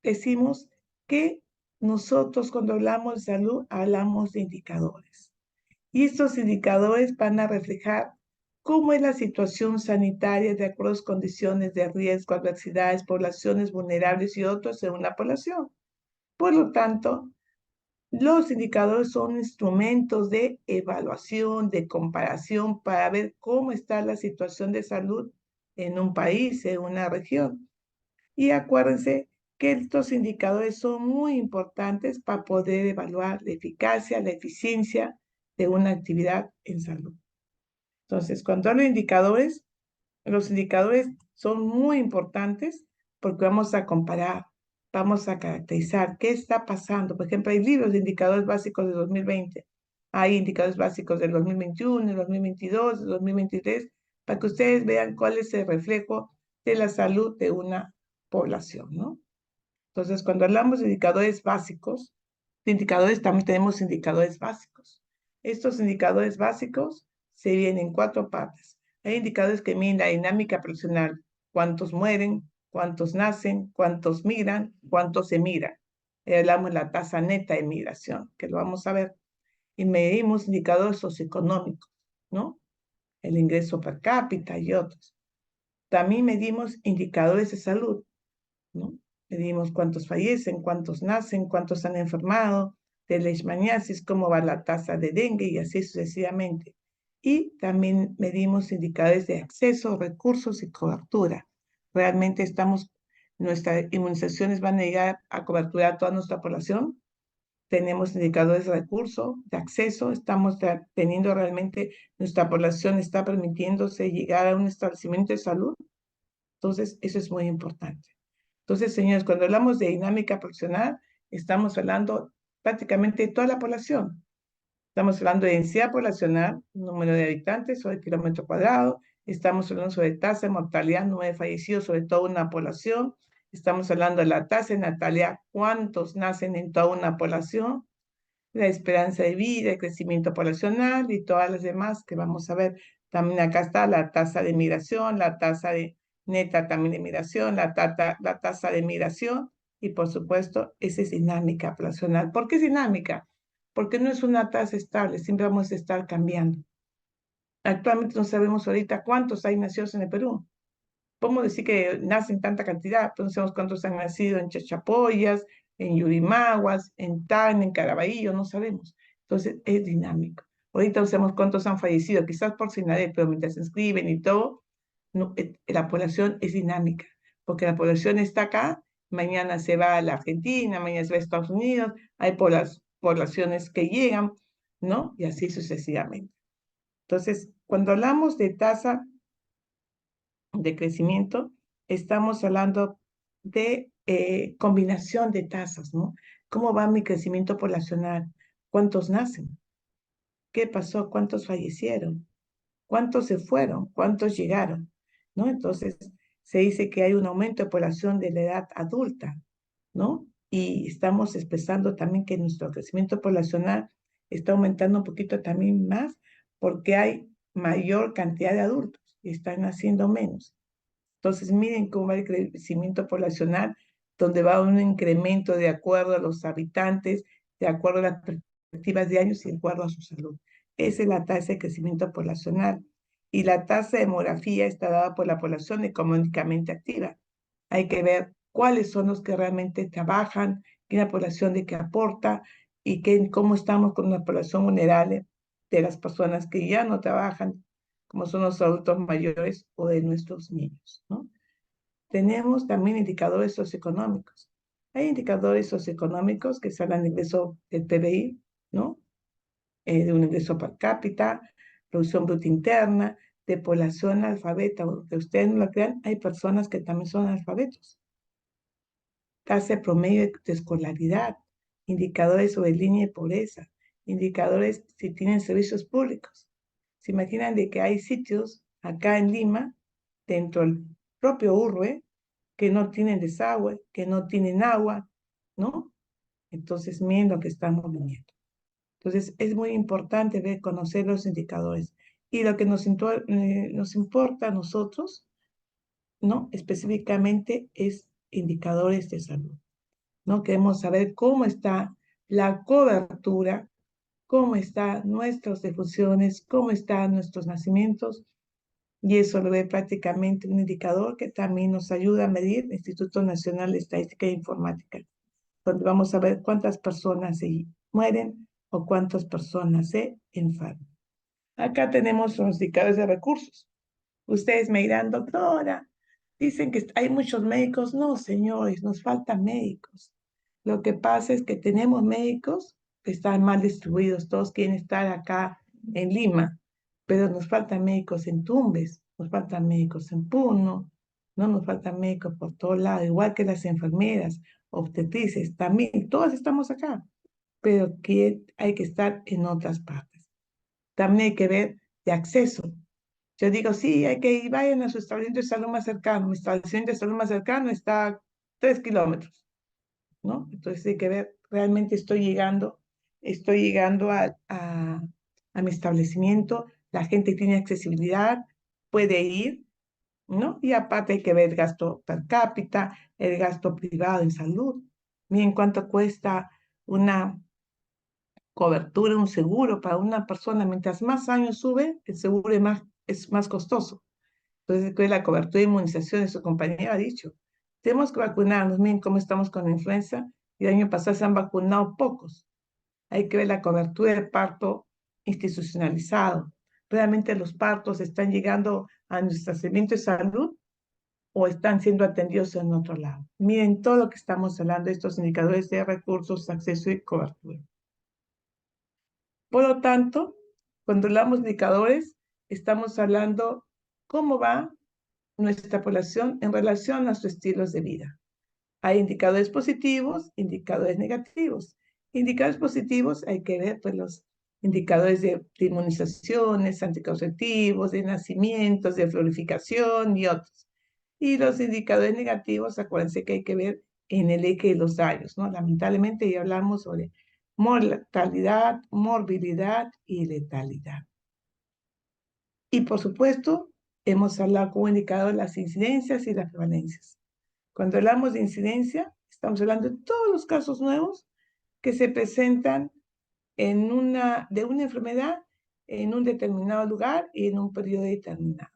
decimos que nosotros cuando hablamos de salud, hablamos de indicadores. Y estos indicadores van a reflejar cómo es la situación sanitaria de acuerdo a las condiciones de riesgo, adversidades, poblaciones vulnerables y otros en una población. Por lo tanto, los indicadores son instrumentos de evaluación, de comparación para ver cómo está la situación de salud en un país, en una región. Y acuérdense que estos indicadores son muy importantes para poder evaluar la eficacia, la eficiencia de una actividad en salud. Entonces, cuando hablo de indicadores, los indicadores son muy importantes porque vamos a comparar, vamos a caracterizar qué está pasando. Por ejemplo, hay libros de indicadores básicos de 2020, hay indicadores básicos del 2021, del 2022, del 2023, para que ustedes vean cuál es el reflejo de la salud de una población, ¿no? Entonces, cuando hablamos de indicadores básicos, de indicadores también tenemos indicadores básicos. Estos indicadores básicos se dividen en 4 partes. Hay indicadores que miden la dinámica poblacional, cuántos mueren, cuántos nacen, cuántos migran, cuántos emigran. Hablamos de la tasa neta de migración, que lo vamos a ver. Y medimos indicadores socioeconómicos, ¿no? El ingreso per cápita y otros. También medimos indicadores de salud, ¿no? Medimos cuántos fallecen, cuántos nacen, cuántos han enfermado, de leishmaniasis, cómo va la tasa de dengue y así sucesivamente. Y también medimos indicadores de acceso, recursos y cobertura. Realmente nuestras inmunizaciones van a llegar a cobertura a toda nuestra población. Tenemos indicadores de recurso, de acceso, estamos teniendo realmente, nuestra población está permitiéndose llegar a un establecimiento de salud. Entonces, eso es muy importante. Entonces, señores, cuando hablamos de dinámica poblacional, estamos hablando prácticamente de toda la población. Estamos hablando de densidad poblacional, número de habitantes sobre kilómetro cuadrado. Estamos hablando sobre tasa de mortalidad, número de fallecidos sobre toda una población. Estamos hablando de la tasa de natalidad, cuántos nacen en toda una población, la esperanza de vida, el crecimiento poblacional y todas las demás que vamos a ver. También acá está la tasa de migración, la tasa de neta también de migración, la tasa de migración y por supuesto esa es dinámica poblacional. ¿Por qué es dinámica? Porque no es una tasa estable, siempre vamos a estar cambiando. Actualmente no sabemos ahorita cuántos hay nacidos en el Perú. Podemos decir que nacen tanta cantidad, pero no sabemos cuántos han nacido en Chachapoyas, en Yurimaguas, en Tacna, en Caraballo, no sabemos. Entonces es dinámico. Ahorita no sabemos cuántos han fallecido, quizás por SINADEP, pero mientras se inscriben y todo, no, la población es dinámica, porque la población está acá, mañana se va a la Argentina, mañana se va a Estados Unidos, hay poblaciones que llegan, ¿no? Y así sucesivamente. Entonces, cuando hablamos de tasa de crecimiento, estamos hablando de combinación de tasas, ¿no? ¿Cómo va mi crecimiento poblacional? ¿Cuántos nacen? ¿Qué pasó? ¿Cuántos fallecieron? ¿Cuántos se fueron? ¿Cuántos llegaron? ¿No? Entonces, se dice que hay un aumento de población de la edad adulta, ¿no? Y estamos expresando también que nuestro crecimiento poblacional está aumentando un poquito también más porque hay mayor cantidad de adultos y están naciendo menos. Entonces, miren cómo va el crecimiento poblacional, donde va un incremento de acuerdo a los habitantes, de acuerdo a las perspectivas de años y de acuerdo a su salud. Esa es la tasa de crecimiento poblacional. Y la tasa de demografía está dada por la población económicamente activa. Hay que ver cuáles son los que realmente trabajan, qué es la población de que aporta y cómo estamos con una población vulnerable de las personas que ya no trabajan, como son los adultos mayores o de nuestros niños, ¿no? Tenemos también indicadores socioeconómicos. Hay indicadores socioeconómicos que salen del ingreso del PBI, ¿no? De un ingreso per cápita, producción bruta interna, de población alfabeta, aunque ustedes no lo crean, hay personas que también son analfabetos. Tasa promedio de escolaridad, indicadores sobre línea de pobreza, indicadores si tienen servicios públicos. Se imaginan de que hay sitios acá en Lima, dentro del propio urbe, que no tienen desagüe, que no tienen agua, ¿no? Entonces, miren lo que estamos viviendo. Entonces, es muy importante ver, conocer los indicadores. Y lo que nos importa a nosotros, ¿no? Específicamente es indicadores de salud, ¿no? Queremos saber cómo está la cobertura, cómo están nuestras defunciones, cómo están nuestros nacimientos, y eso lo ve prácticamente un indicador que también nos ayuda a medir el Instituto Nacional de Estadística e Informática, donde vamos a ver cuántas personas se mueren o cuántas personas se enferman. Acá tenemos los indicadores de recursos. Ustedes me dirán, doctora, dicen que hay muchos médicos. No, señores, nos faltan médicos. Lo que pasa es que tenemos médicos que están mal distribuidos. Todos quieren estar acá en Lima, pero nos faltan médicos en Tumbes, nos faltan médicos en Puno, no nos faltan médicos por todo lado, igual que las enfermeras, obstetrices, también, todas estamos acá, pero que hay que estar en otras partes. También hay que ver de acceso. Yo digo, sí, hay que ir, vayan a su establecimiento de salud más cercano. Mi establecimiento de salud más cercano está a 3 kilómetros, ¿no? Entonces hay que ver, realmente estoy llegando a mi establecimiento, la gente tiene accesibilidad, puede ir, ¿no? Y aparte hay que ver el gasto per cápita, el gasto privado en salud. Miren cuánto cuesta una cobertura, un seguro para una persona. Mientras más años sube, el seguro es más costoso. Entonces, que la cobertura de inmunización, su compañero ha dicho, tenemos que vacunarnos. Miren cómo estamos con la influenza, y el año pasado se han vacunado pocos. Hay que ver la cobertura de parto institucionalizado. ¿Realmente los partos están llegando a nuestro establecimiento de salud o están siendo atendidos en otro lado? Miren todo lo que estamos hablando de estos indicadores de recursos, acceso y cobertura. Por lo tanto, cuando hablamos de indicadores, estamos hablando cómo va nuestra población en relación a sus estilos de vida. Hay indicadores positivos, indicadores negativos. Indicadores positivos hay que ver pues, los indicadores de inmunizaciones, anticonceptivos, de nacimientos, de florificación y otros. Y los indicadores negativos, acuérdense que hay que ver en el eje de los años, ¿no? Lamentablemente ya hablamos sobre mortalidad, morbilidad y letalidad. Y por supuesto, hemos hablado como indicador de las incidencias y las prevalencias. Cuando hablamos de incidencia, estamos hablando de todos los casos nuevos que se presentan de una enfermedad en un determinado lugar y en un periodo determinado.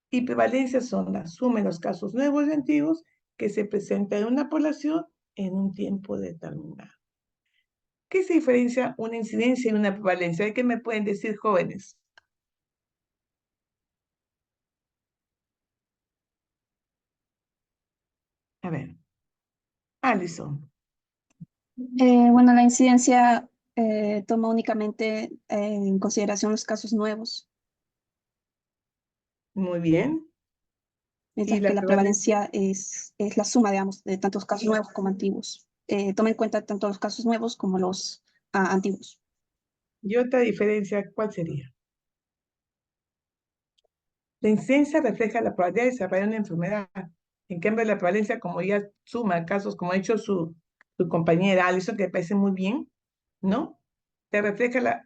Y prevalencia son la suma de los casos nuevos y antiguos que se presentan en una población en un tiempo determinado. ¿Qué se diferencia una incidencia y una prevalencia? ¿Qué me pueden decir, jóvenes? A ver, Alison. Bueno, la incidencia toma únicamente en consideración los casos nuevos, Muy bien. mientras ¿Y que la la prevalencia? prevalencia es la suma, digamos, de tantos casos nuevos como antiguos. Toma en cuenta tanto los casos nuevos como los antiguos. ¿Y otra diferencia cuál sería? La incidencia refleja la probabilidad de desarrollar una enfermedad. En cambio, la prevalencia, como ya suma casos, como ha hecho su compañera Alison, que me parece muy bien, ¿no? Te refleja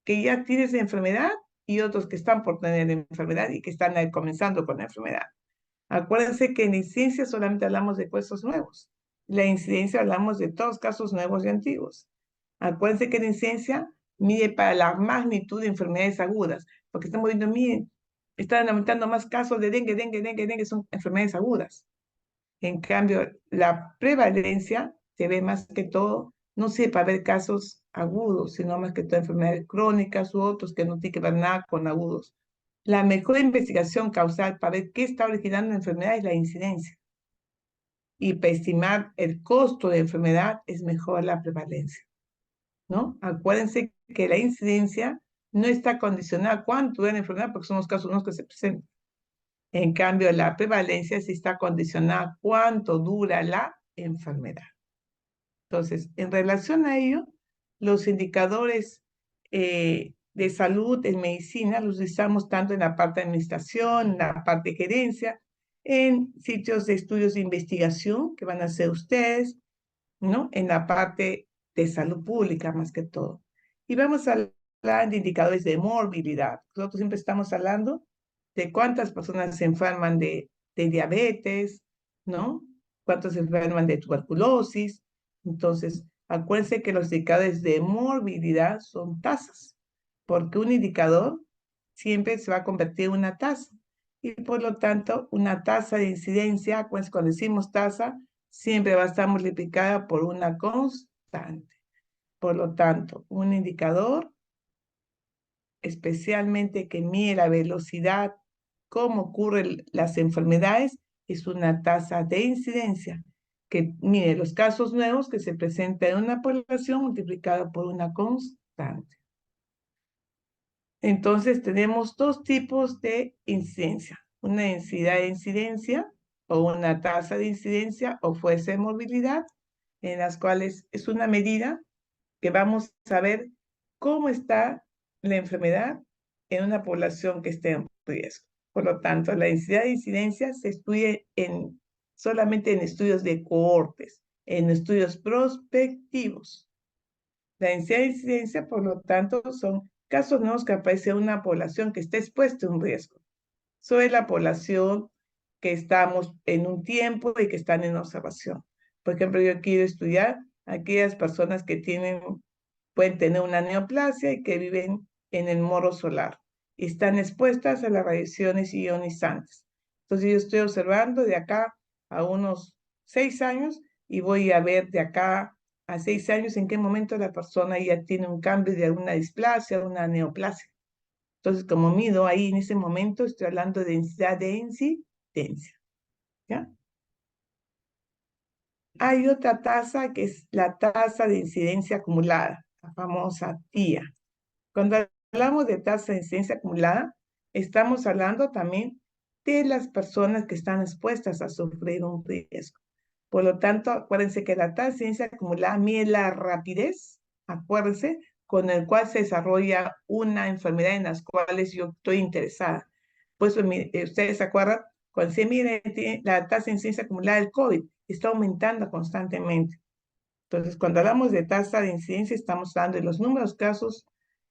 que ya tienes la enfermedad y otros que están por tener la enfermedad y que están comenzando con la enfermedad. Acuérdense que en incidencia solamente hablamos de casos nuevos. La incidencia hablamos de todos casos nuevos y antiguos. Acuérdense que la incidencia mide para la magnitud de enfermedades agudas, porque estamos viendo, miren, están aumentando más casos de dengue, son enfermedades agudas. En cambio, la prevalencia se ve más que todo, no sirve para ver casos agudos, sino más que todo enfermedades crónicas u otros que no tienen que ver nada con agudos. La mejor investigación causal para ver qué está originando la enfermedad es la incidencia. Y para estimar el costo de enfermedad es mejor la prevalencia, ¿no? Acuérdense que la incidencia no está condicionada a cuánto dura la enfermedad, porque son los casos nuevos que se presentan. En cambio, la prevalencia sí está condicionada a cuánto dura la enfermedad. Entonces, en relación a ello, los indicadores de salud en medicina los usamos tanto en la parte de administración, en la parte de gerencia, en sitios de estudios de investigación que van a hacer ustedes, ¿no? En la parte de salud pública más que todo. Y vamos a hablar de indicadores de morbilidad. Nosotros siempre estamos hablando de cuántas personas se enferman de diabetes, ¿no? Cuántos se enferman de tuberculosis. Entonces, acuérdense que los indicadores de morbilidad son tasas, porque un indicador siempre se va a convertir en una tasa. Y por lo tanto, una tasa de incidencia, pues cuando decimos tasa, siempre va a estar multiplicada por una constante. Por lo tanto, un indicador, especialmente que mide la velocidad, cómo ocurren las enfermedades, es una tasa de incidencia que mide los casos nuevos que se presentan en una población multiplicada por una constante. Entonces tenemos dos tipos de incidencia, una densidad de incidencia o una tasa de incidencia o fuerza de movilidad, en las cuales es una medida que vamos a ver cómo está la enfermedad en una población que esté en riesgo. Por lo tanto, la densidad de incidencia se estudia solamente en estudios de cohortes, en estudios prospectivos. La densidad de incidencia, por lo tanto, son casos nuevos que aparecen en una población que está expuesta a un riesgo. Sobre la población que estamos en un tiempo y que están en observación. Por ejemplo, yo quiero estudiar a aquellas personas que pueden tener una neoplasia y que viven en el moro solar y están expuestas a las radiaciones ionizantes. Entonces yo estoy observando de acá a unos 6 años y voy a ver de acá a 6 años en qué momento la persona ya tiene un cambio de alguna displasia, una neoplasia. Entonces, como mido ahí en ese momento, estoy hablando de densidad de incidencia. ¿Ya? Hay otra tasa que es la tasa de incidencia acumulada, la famosa TIA. Cuando hablamos de tasa de incidencia acumulada, estamos hablando también de las personas que están expuestas a sufrir un riesgo. Por lo tanto, acuérdense que la tasa de incidencia acumulada mide la rapidez, acuérdense, con el cual se desarrolla una enfermedad en las cuales yo estoy interesada. Pues ustedes se acuerdan, cuando se mide la tasa de incidencia acumulada del COVID, está aumentando constantemente. Entonces, cuando hablamos de tasa de incidencia, estamos hablando de los números de casos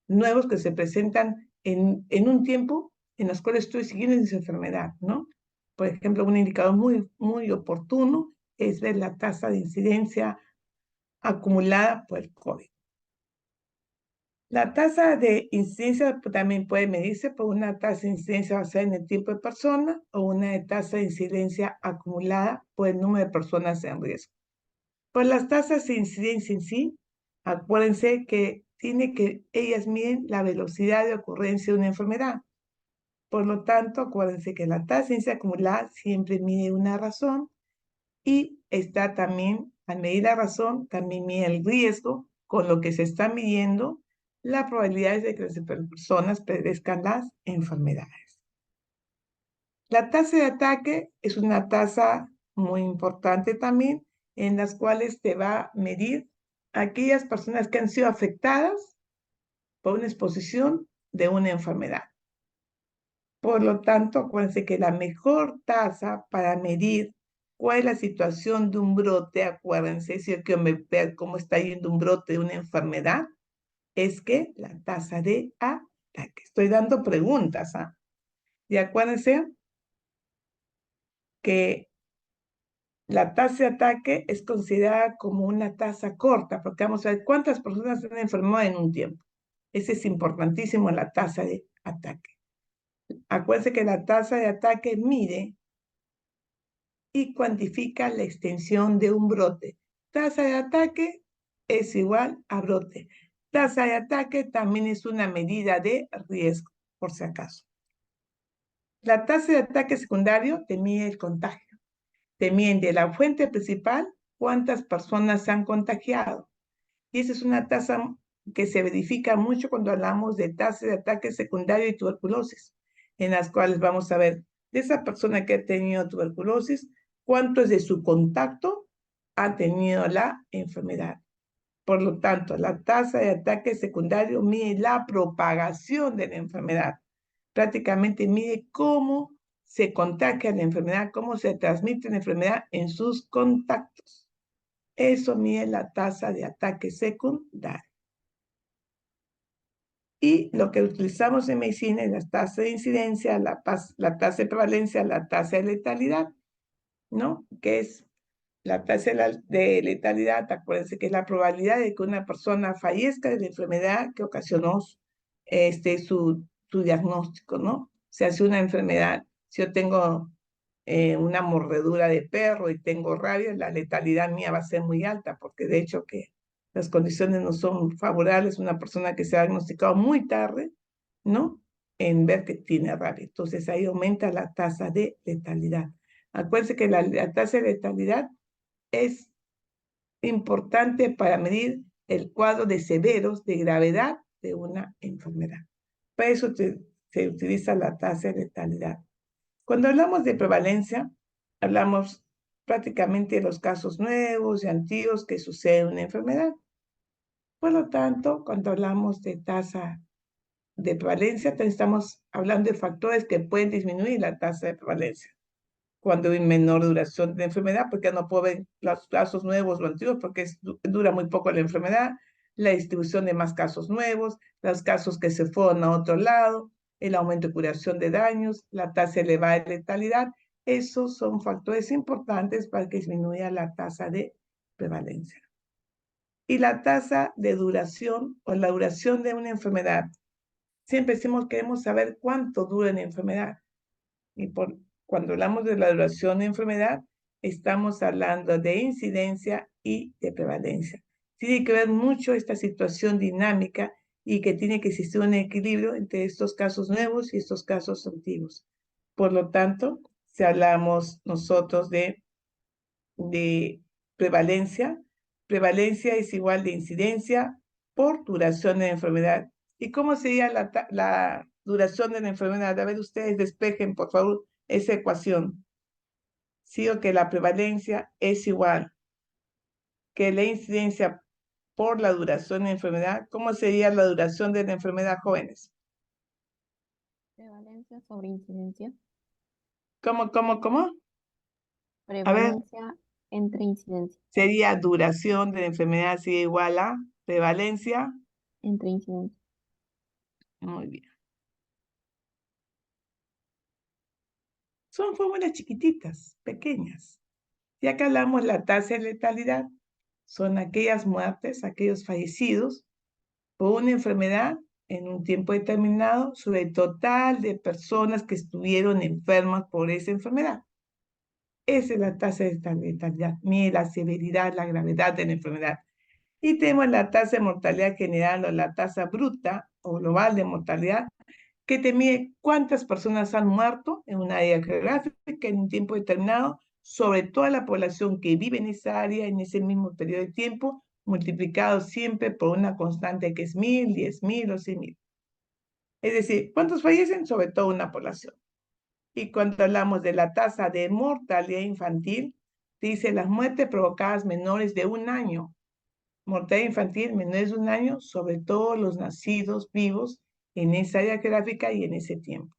nuevos que se presentan en un tiempo en los cuales estoy siguiendo esa enfermedad, ¿no? Por ejemplo, un indicador muy, muy oportuno es ver la tasa de incidencia acumulada por el COVID. La tasa de incidencia también puede medirse por una tasa de incidencia basada en el tiempo de persona o una tasa de incidencia acumulada por el número de personas en riesgo. Por las tasas de incidencia en sí, acuérdense que ellas miden la velocidad de ocurrencia de una enfermedad. Por lo tanto, acuérdense que la tasa de incidencia acumulada siempre mide una razón y está también, al medir la razón, también mide el riesgo con lo que se está midiendo la probabilidad de que las personas padezcan las enfermedades. La tasa de ataque es una tasa muy importante también, en las cuales te va a medir aquellas personas que han sido afectadas por una exposición de una enfermedad. Por lo tanto, acuérdense que la mejor tasa para medir cuál es la situación de un brote, acuérdense, si yo quiero ver cómo está yendo un brote de una enfermedad, es que la tasa de ataque. Estoy dando preguntas, ¿ah? Y acuérdense que la tasa de ataque es considerada como una tasa corta, porque vamos a ver cuántas personas se han enfermado en un tiempo. Ese es importantísimo, la tasa de ataque. Acuérdense que la tasa de ataque mide y cuantifica la extensión de un brote. Tasa de ataque es igual a brote. Tasa de ataque también es una medida de riesgo, por si acaso. La tasa de ataque secundario te mide el contagio. Te mide de la fuente principal cuántas personas se han contagiado. Y esa es una tasa que se verifica mucho cuando hablamos de tasa de ataque secundario y tuberculosis, en las cuales vamos a ver de esa persona que ha tenido tuberculosis, cuántos de su contacto ha tenido la enfermedad. Por lo tanto, la tasa de ataque secundario mide la propagación de la enfermedad. Prácticamente mide cómo se contagia la enfermedad, cómo se transmite la enfermedad en sus contactos. Eso mide la tasa de ataque secundario. Y lo que utilizamos en medicina es la tasa de incidencia, la tasa de prevalencia, la tasa de letalidad, ¿no? Que es la tasa de letalidad, acuérdense que es la probabilidad de que una persona fallezca de la enfermedad que ocasionó su diagnóstico, ¿no? O sea, si una enfermedad, si yo tengo una mordedura de perro y tengo rabia, la letalidad mía va a ser muy alta, porque de hecho que las condiciones no son favorables, una persona que se ha diagnosticado muy tarde, ¿no? En ver que tiene rabia. Entonces ahí aumenta la tasa de letalidad. Acuérdense que la tasa de letalidad es importante para medir el cuadro de severos de gravedad de una enfermedad. Para eso se utiliza la tasa de letalidad. Cuando hablamos de prevalencia, hablamos prácticamente de los casos nuevos y antiguos que sucede en una enfermedad. Por lo tanto, cuando hablamos de tasa de prevalencia, estamos hablando de factores que pueden disminuir la tasa de prevalencia. Cuando hay menor duración de la enfermedad, porque no puedo ver los casos nuevos o antiguos, porque dura muy poco la enfermedad, la distribución de más casos nuevos, los casos que se fueron a otro lado, el aumento de curación de daños, la tasa elevada de letalidad, esos son factores importantes para que disminuya la tasa de prevalencia. Y la tasa de duración o la duración de una enfermedad. Siempre decimos queremos saber cuánto dura una enfermedad. Y cuando hablamos de la duración de enfermedad, estamos hablando de incidencia y de prevalencia. Tiene que ver mucho esta situación dinámica y que tiene que existir un equilibrio entre estos casos nuevos y estos casos antiguos. Por lo tanto, si hablamos nosotros de prevalencia, prevalencia es igual de incidencia por duración de la enfermedad. ¿Y cómo sería la duración de la enfermedad? A ver, ustedes despejen, por favor, esa ecuación. Sí, o que la prevalencia es igual que la incidencia por la duración de la enfermedad. ¿Cómo sería la duración de la enfermedad, jóvenes? Prevalencia sobre incidencia. ¿Cómo? A ver, Prevalencia entre incidencia. sería duración de la enfermedad sería igual a prevalencia. Entre incidencia. Muy bien. Son fórmulas chiquititas, pequeñas. Ya que hablamos la tasa de letalidad, son aquellas muertes, aquellos fallecidos por una enfermedad en un tiempo determinado sobre el total de personas que estuvieron enfermas por esa enfermedad. Esa es la tasa de letalidad, mide la severidad, la gravedad de la enfermedad. Y tenemos la tasa de mortalidad general o la tasa bruta o global de mortalidad, que te mide cuántas personas han muerto en una área geográfica en un tiempo determinado sobre toda la población que vive en esa área en ese mismo periodo de tiempo, multiplicado siempre por una constante que es 1000, 10.000 o 100.000. Es decir, ¿cuántos fallecen? Sobre toda una población. Y cuando hablamos de la tasa de mortalidad infantil, dice las muertes provocadas menores de 1 año. Mortalidad infantil menores de 1 año sobre todos los nacidos vivos en esa área geográfica y en ese tiempo.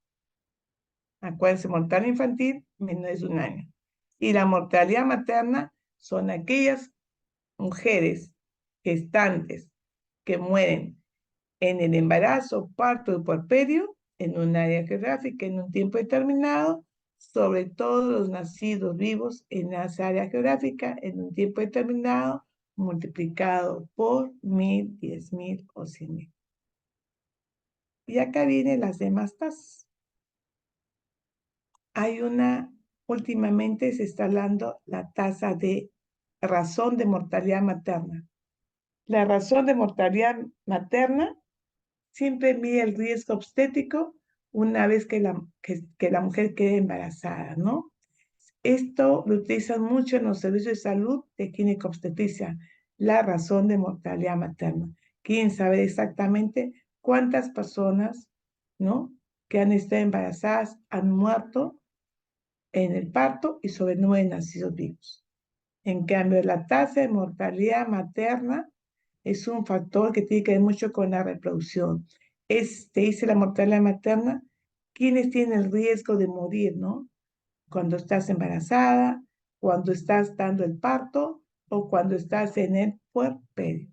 Acuérdense, mortalidad infantil menores de 1 año. Y la mortalidad materna son aquellas mujeres gestantes que mueren en el embarazo, parto y puerperio en un área geográfica en un tiempo determinado, sobre todos los nacidos vivos en esa área geográfica en un tiempo determinado, multiplicado por 1000, 10.000 o 100.000. Y acá vienen las demás tasas. Últimamente se está hablando la tasa de razón de mortalidad materna. La razón de mortalidad materna siempre mide el riesgo obstétrico una vez que la mujer quede embarazada, ¿no? Esto lo utilizan mucho en los servicios de salud de ginecobstetricia, la razón de mortalidad materna. Quieren saber exactamente cuántas personas, ¿no?, que han estado embarazadas han muerto en el parto y sobre 9 nacidos vivos. En cambio, la tasa de mortalidad materna es un factor que tiene que ver mucho con la reproducción. Te dice la mortalidad materna, ¿quiénes tienen el riesgo de morir, no? Cuando estás embarazada, cuando estás dando el parto o cuando estás en el puerperio.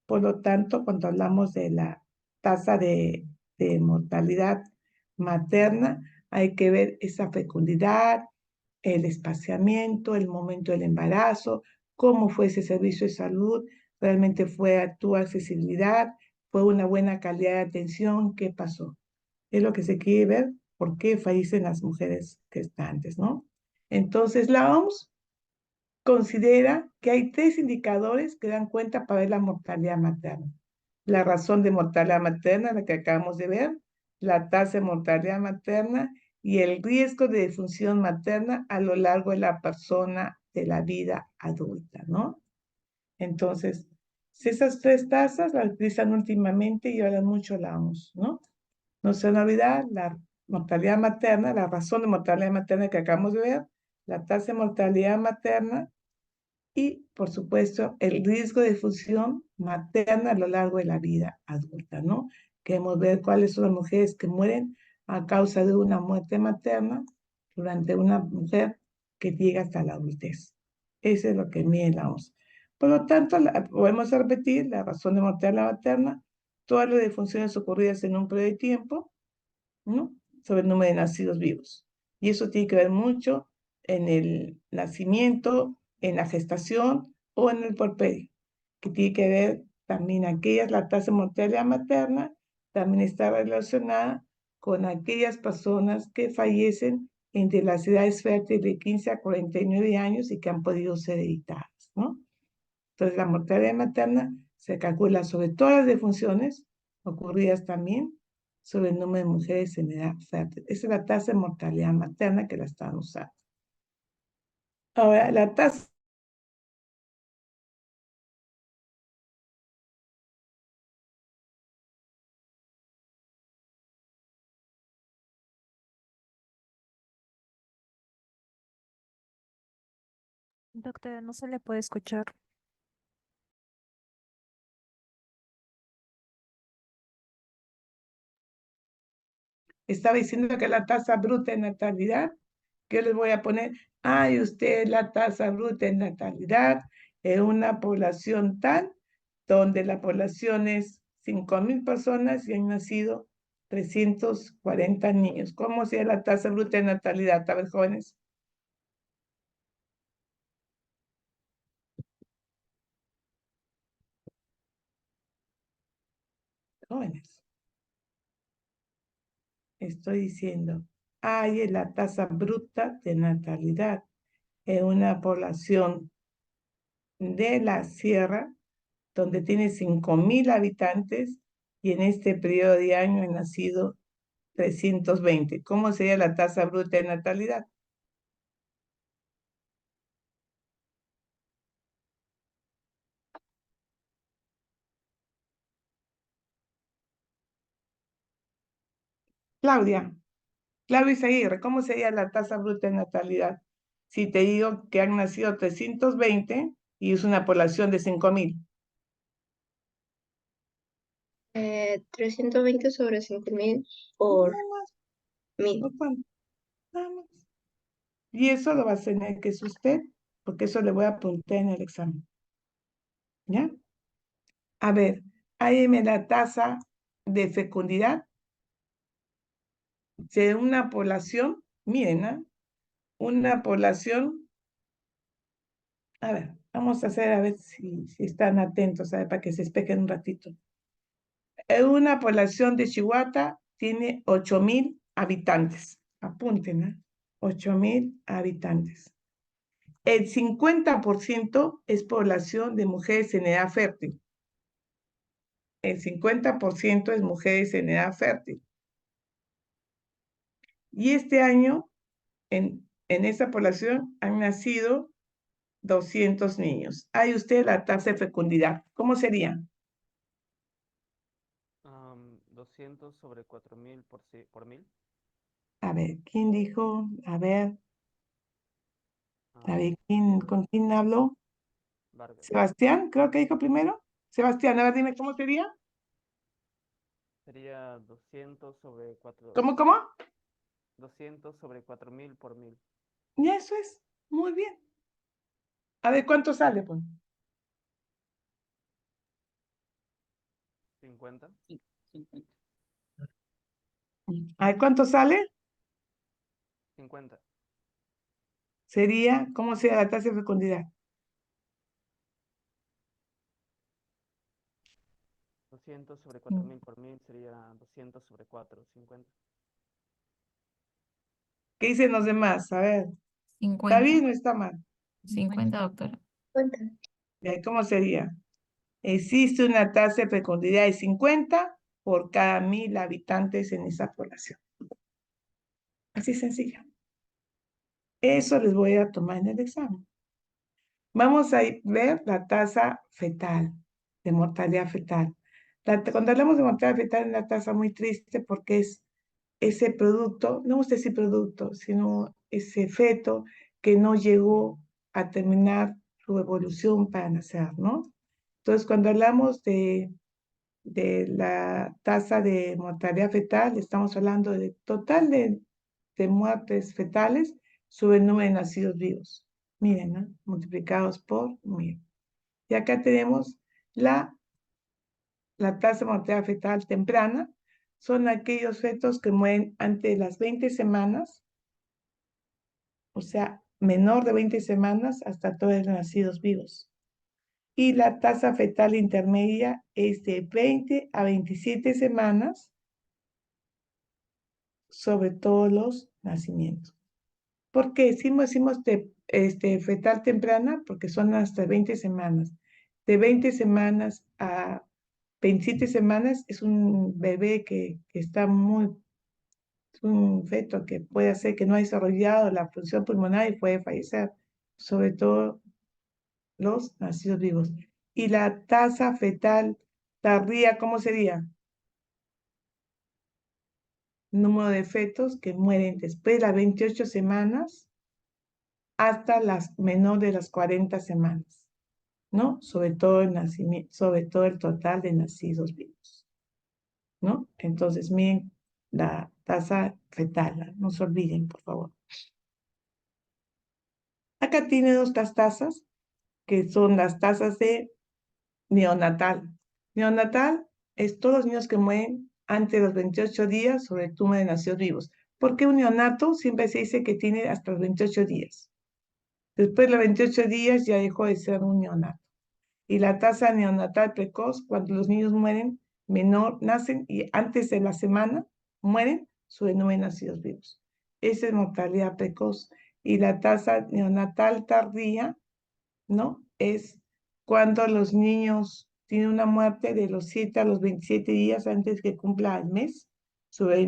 Por lo tanto, cuando hablamos de la tasa de mortalidad materna, hay que ver esa fecundidad, el espaciamiento, el momento del embarazo, cómo fue ese servicio de salud, realmente fue a tu accesibilidad, fue una buena calidad de atención, ¿qué pasó? Es lo que se quiere ver, por qué fallecen las mujeres gestantes, ¿no? Entonces, la OMS considera que hay 3 indicadores que dan cuenta para ver la mortalidad materna. La razón de mortalidad materna, la que acabamos de ver, la tasa de mortalidad materna y el riesgo de defunción materna a lo largo de la persona de la vida adulta, ¿no? Entonces, esas 3 tasas las utilizan últimamente y hablan mucho la OMS, ¿no? No se van a olvidar la mortalidad materna, la razón de mortalidad materna que acabamos de ver, la tasa de mortalidad materna y, por supuesto, el riesgo de difusión materna a lo largo de la vida adulta, ¿no? Queremos ver cuáles son las mujeres que mueren a causa de una muerte materna durante una mujer que llega hasta la adultez. Eso es lo que mide la OMS. Por lo tanto, podemos repetir la razón de mortalidad materna, todas las defunciones ocurridas en un periodo de tiempo, ¿no? Sobre el número de nacidos vivos. Y eso tiene que ver mucho en el nacimiento, en la gestación o en el puerperio, que tiene que ver también la tasa de mortalidad materna, también está relacionada con aquellas personas que fallecen entre las edades fértiles de 15 a 49 años y que han podido ser editadas, ¿no? Entonces, la mortalidad materna se calcula sobre todas las defunciones ocurridas también sobre el número de mujeres en edad fértil. Esa es la tasa de mortalidad materna que la están usando. Ahora, la tasa Doctora, no se le puede escuchar. estaba diciendo que la tasa bruta de natalidad, que yo les voy a poner, ay, usted la tasa bruta de natalidad en una población tal, donde la población es 5.000 personas y han nacido 340 niños. ¿Cómo sería la tasa bruta de natalidad? A ver, jóvenes. Jóvenes. Estoy diciendo, hay la tasa bruta de natalidad en una población de la sierra donde tiene 5.000 habitantes y en este periodo de año han nacido 320. ¿Cómo sería la tasa bruta de natalidad? Claudia, Claudia Izaguirre, ¿cómo sería la tasa bruta de natalidad? Si te digo que han nacido 320 y es una población de 5.000. 320 sobre 5.000 por Nada más, 1.000. no cuánto, nada más. Y eso lo va a tener que ser usted, porque eso le voy a apuntar en el examen. ¿Ya? A ver, hágame la tasa de fecundidad de una población, miren, ¿ah? Una población, a ver, vamos a hacer a ver si están atentos, ¿sabe? Para que se espejen un ratito. Una población de Chihuahua tiene 8.000 habitantes. Apunten, ¿eh? 8.000 habitantes. El 50% es población de mujeres en edad fértil. El 50% es mujeres en edad fértil. Y este año, en esa población han nacido 200 niños. Hay usted la tasa de fecundidad. ¿Cómo sería? 200 sobre 4.000 por 1.000. A ver, ¿quién dijo? A ver, Sería ¿con quién habló? Vargas. Sebastián, creo que dijo primero. Sebastián, a ver, dime, ¿cómo sería? Sería 200 sobre 4. ¿Cómo, cómo? 200 sobre 4.000 por 1.000. Y eso es, muy bien. A ver, ¿cuánto sale, pues? 50. A ver, ¿cuánto sale? 50. Sería, ¿cómo sería la tasa de fecundidad? 200 sobre 4000 por 1000 sería 200 sobre 4, 50. ¿Qué dicen los demás? A ver, ¿está 50. bien o está mal? 50, doctora. ¿Cómo sería? Existe una tasa de fecundidad de 50 por cada 1000 habitantes en esa población. Así sencillo. Eso les voy a tomar en el examen. Vamos a ver la tasa fetal, de mortalidad fetal. Cuando hablamos de mortalidad fetal es una tasa muy triste porque es ese producto, no vamos a decir producto, sino ese feto que no llegó a terminar su evolución para nacer, ¿no? Entonces, cuando hablamos de la tasa de mortalidad fetal, estamos hablando de total de muertes fetales sobre el número de nacidos vivos. Miren, ¿no? Multiplicados por 1000. Y acá tenemos la tasa de mortalidad fetal temprana. Son aquellos fetos que mueren antes de las 20 semanas, o sea, menor de 20 semanas hasta todos los nacidos vivos. Y la tasa fetal intermedia es de 20 a 27 semanas sobre todos los nacimientos. ¿Por qué decimos fetal temprana? Porque son hasta 20 semanas. De 20 semanas a 27 semanas es un bebé que está es un feto que puede hacer que no ha desarrollado la función pulmonar y puede fallecer, sobre todo los nacidos vivos. Y la tasa fetal tardía, ¿cómo sería? Número de fetos que mueren después de las 28 semanas hasta las menor de las 40 semanas, ¿no? Sobre todo el nacimiento, sobre todo el total de nacidos vivos, ¿no? Entonces, miren la tasa fetal, no se olviden, por favor. Acá tiene otras tasas, que son las tasas de neonatal. Neonatal es todos los niños que mueren antes de los 28 días sobre el número de nacidos vivos. Porque un neonato siempre se dice que tiene hasta los 28 días. Después de los 28 días ya dejó de ser un neonato. Y la tasa neonatal precoz, cuando los niños mueren, nacen y antes de la semana mueren sobre 9 nacidos vivos. Esa es mortalidad precoz. Y la tasa neonatal tardía, ¿no? Es cuando los niños tienen una muerte de los 7 a los 27 días antes que cumpla el mes sobre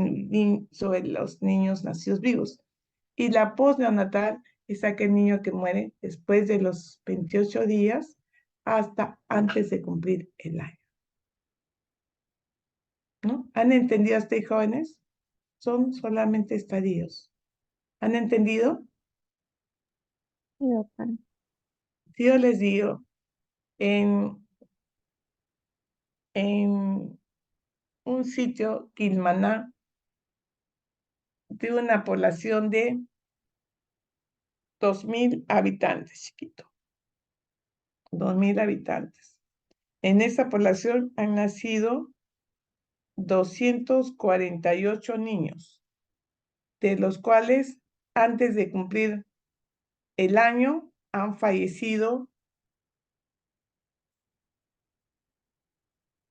los niños nacidos vivos. Y la postneonatal es aquel niño que muere después de los 28 días hasta antes de cumplir el año. ¿No? ¿Han entendido hasta ahí, jóvenes? Son solamente estadios. ¿Han entendido? Sí, doctora. Si yo les digo, en un sitio, Quilmaná, de una población de 2000 habitantes, chiquito. 2000 habitantes. En esa población han nacido 248 niños, de los cuales antes de cumplir el año han fallecido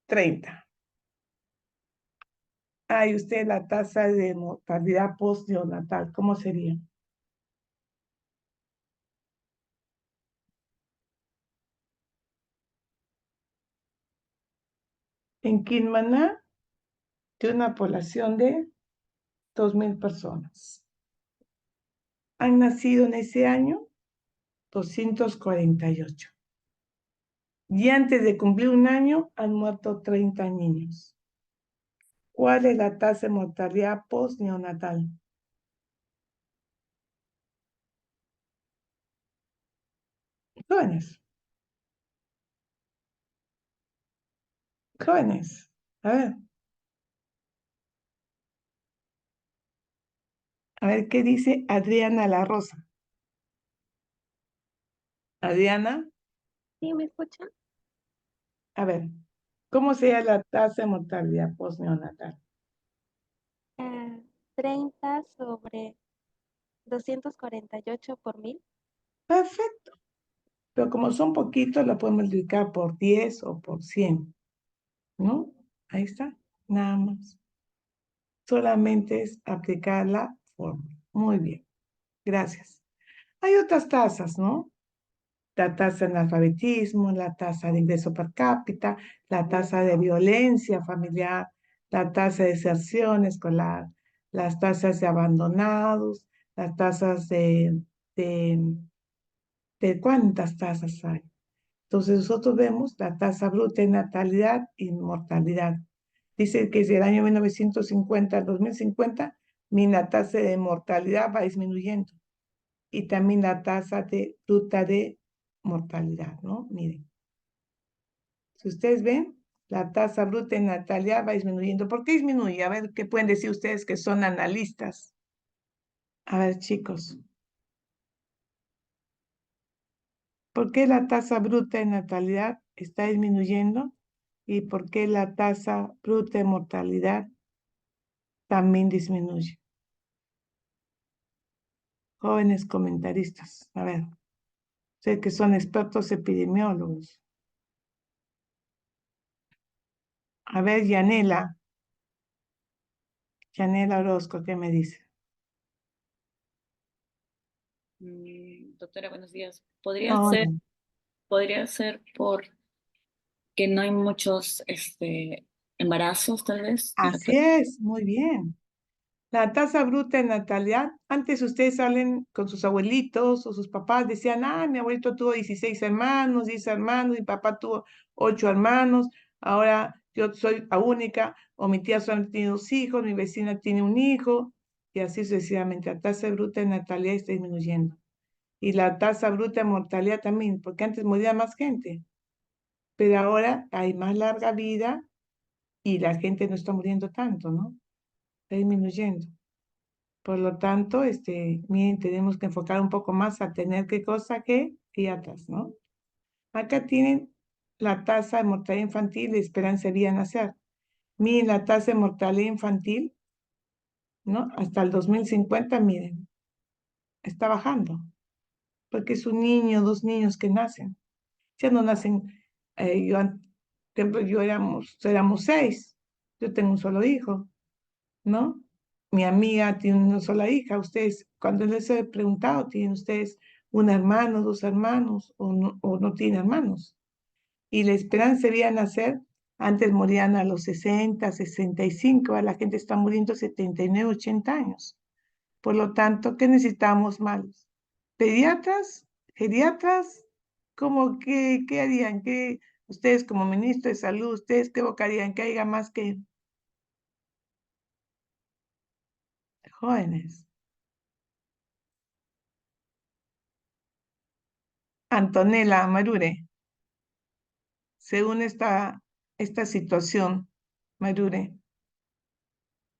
30. Hay usted la tasa de mortalidad postneonatal, ¿cómo sería? En Quilmaná, de una población de 2000 personas. Han nacido en ese año 248. Y antes de cumplir un año han muerto 30 niños. ¿Cuál es la tasa de mortalidad postneonatal? Jóvenes. Jóvenes. A ver. A ver qué dice Adriana La Rosa. Adriana, ¿Sí me escuchan? a ver. ¿Cómo sería la tasa de mortalidad postneonatal? 30 sobre 248 por 1000. Perfecto. Pero como son poquitos, la podemos multiplicar por 10 o por 100, ¿no? Ahí está, nada más. Solamente es aplicar la fórmula. Muy bien, gracias. Hay otras tasas, ¿no? La tasa de analfabetismo, la tasa de ingreso per cápita, la tasa de violencia familiar, la tasa de deserción escolar, las tasas de abandonados, las tasas de ¿cuántas tasas hay? Entonces nosotros vemos la tasa bruta de natalidad y mortalidad. Dice que desde el año 1950 al 2050, la tasa de mortalidad va disminuyendo y también la tasa de bruta de mortalidad, ¿no? Miren, si ustedes ven, la tasa bruta de natalidad va disminuyendo. ¿Por qué disminuye? A ver, ¿qué pueden decir ustedes que son analistas? A ver, chicos. ¿Por qué la tasa bruta de natalidad está disminuyendo? ¿Y por qué la tasa bruta de mortalidad también disminuye? Jóvenes comentaristas, a ver, sé que son expertos epidemiólogos. A ver, Yanela Orozco, ¿qué me dice? Doctora, buenos días. Podría No, ser, podría ser por que no hay muchos embarazos, tal vez. así es, muy bien. La tasa bruta de natalidad, antes ustedes salen con sus abuelitos o sus papás, decían, mi abuelito tuvo 16 hermanos, 10 hermanos, mi papá tuvo 8 hermanos, ahora yo soy la única, o mi tía solamente tiene 2 hijos, mi vecina tiene un hijo, y así sucesivamente. La tasa bruta de natalidad está disminuyendo. Y la tasa bruta de mortalidad también, porque antes moría más gente, pero ahora hay más larga vida y la gente no está muriendo tanto, ¿no? Está disminuyendo. Por lo tanto, miren, tenemos que enfocar un poco más a tener qué cosa que atrás, ¿no? Acá tienen la tasa de mortalidad infantil y esperanza de vida al nacer. Miren la tasa de mortalidad infantil, ¿no? Hasta el 2050, miren, está bajando, porque es un niño, 2 niños que nacen. Ya no nacen, por ejemplo, éramos 6, yo tengo un solo hijo, ¿no? Mi amiga tiene una sola hija. Ustedes, cuando les he preguntado, ¿tienen ustedes un hermano, 2 hermanos o no tienen hermanos? Y la esperanza de nacer, antes morían a los 60, 65, ahora la gente está muriendo a 79, 80 años. Por lo tanto, ¿qué necesitamos más? ¿Pediatras? ¿Geriatras? ¿Cómo qué harían? ¿Qué, ustedes como ministro de salud, ustedes qué buscarían? Que haya más que jóvenes. Antonella Marure, según esta situación, Marure,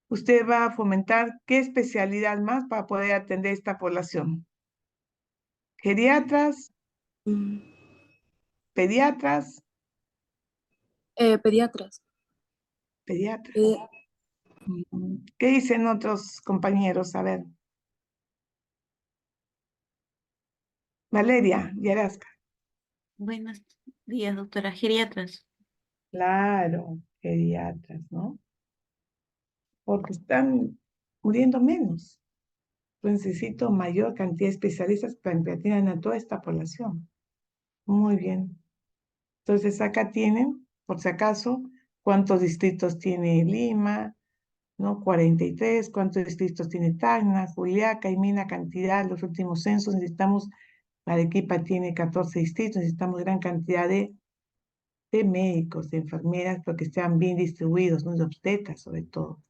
usted va a fomentar qué especialidad más para poder atender esta población. ¿Geriatras? ¿Pediatras? Pediatras. Pediatras. ¿Qué dicen otros compañeros? A ver. Valeria Yarasca. Buenos días, doctora. Geriatras. Claro, geriatras, ¿no? Porque están muriendo menos. Entonces necesito mayor cantidad de especialistas para atender a toda esta población. Muy bien. Entonces acá tienen, por si acaso, cuántos distritos tiene Lima, ¿no? 43, cuántos distritos tiene Tacna, Juliaca, y mina cantidad. Los últimos censos necesitamos, Arequipa tiene 14 distritos, necesitamos gran cantidad de médicos, de enfermeras, porque estén bien distribuidos, ¿no? De obstetras sobre todo.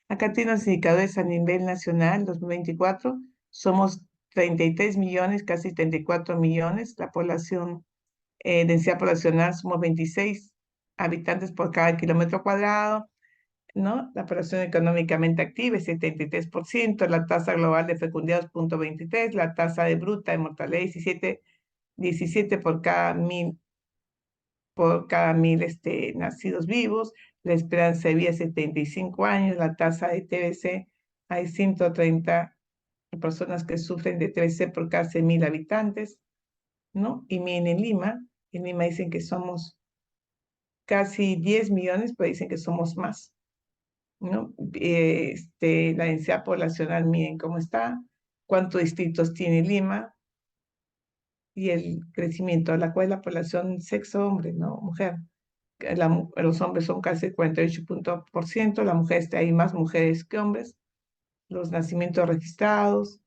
Acá tiene los indicadores a nivel nacional, 2024, somos 33 millones, casi 34 millones, la población, densidad poblacional, somos 26 habitantes por cada kilómetro cuadrado, ¿no? La población económicamente activa es 73%, la tasa global de fecundidad es 0.23, la tasa de bruta de mortalidad 17 por cada 1000 por cada 1000 nacidos vivos, la esperanza de vida es 75 años, la tasa de TBC, hay 130 personas que sufren de TBC por cada 100.000 habitantes, ¿no? Y miren, en Lima dicen que somos casi 10 millones, pero dicen que somos más, ¿no? La densidad poblacional, miren cómo está, cuántos distritos tiene Lima y el crecimiento, la cual es la población sexo hombre, ¿no? Mujer. Los hombres son casi el 48%, la mujer está ahí más mujeres que hombres, los nacimientos registrados,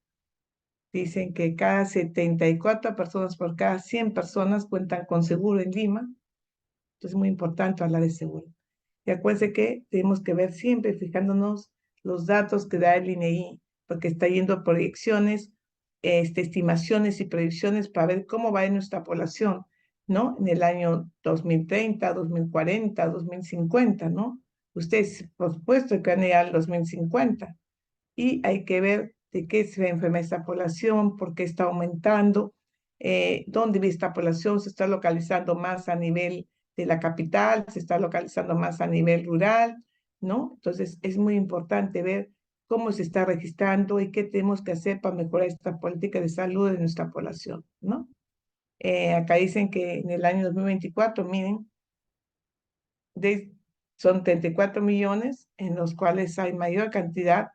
dicen que cada 74 personas por cada 100 personas cuentan con seguro en Lima, entonces es muy importante hablar de seguro. Y acuérdense que tenemos que ver siempre fijándonos los datos que da el INEI, porque está yendo a proyecciones, estimaciones y proyecciones para ver cómo va a ir nuestra población, ¿no? En el año 2030, 2040, 2050, ¿no? Ustedes, por supuesto, que van a ir al 2050 y hay que ver de qué se enferma esta población, por qué está aumentando, dónde vive esta población, se está localizando más a nivel de la capital, se está localizando más a nivel rural, ¿no? Entonces es muy importante ver cómo se está registrando y qué tenemos que hacer para mejorar esta política de salud de nuestra población, ¿no? Acá dicen que en el año 2024, miren, de, son 34 millones en los cuales hay mayor cantidad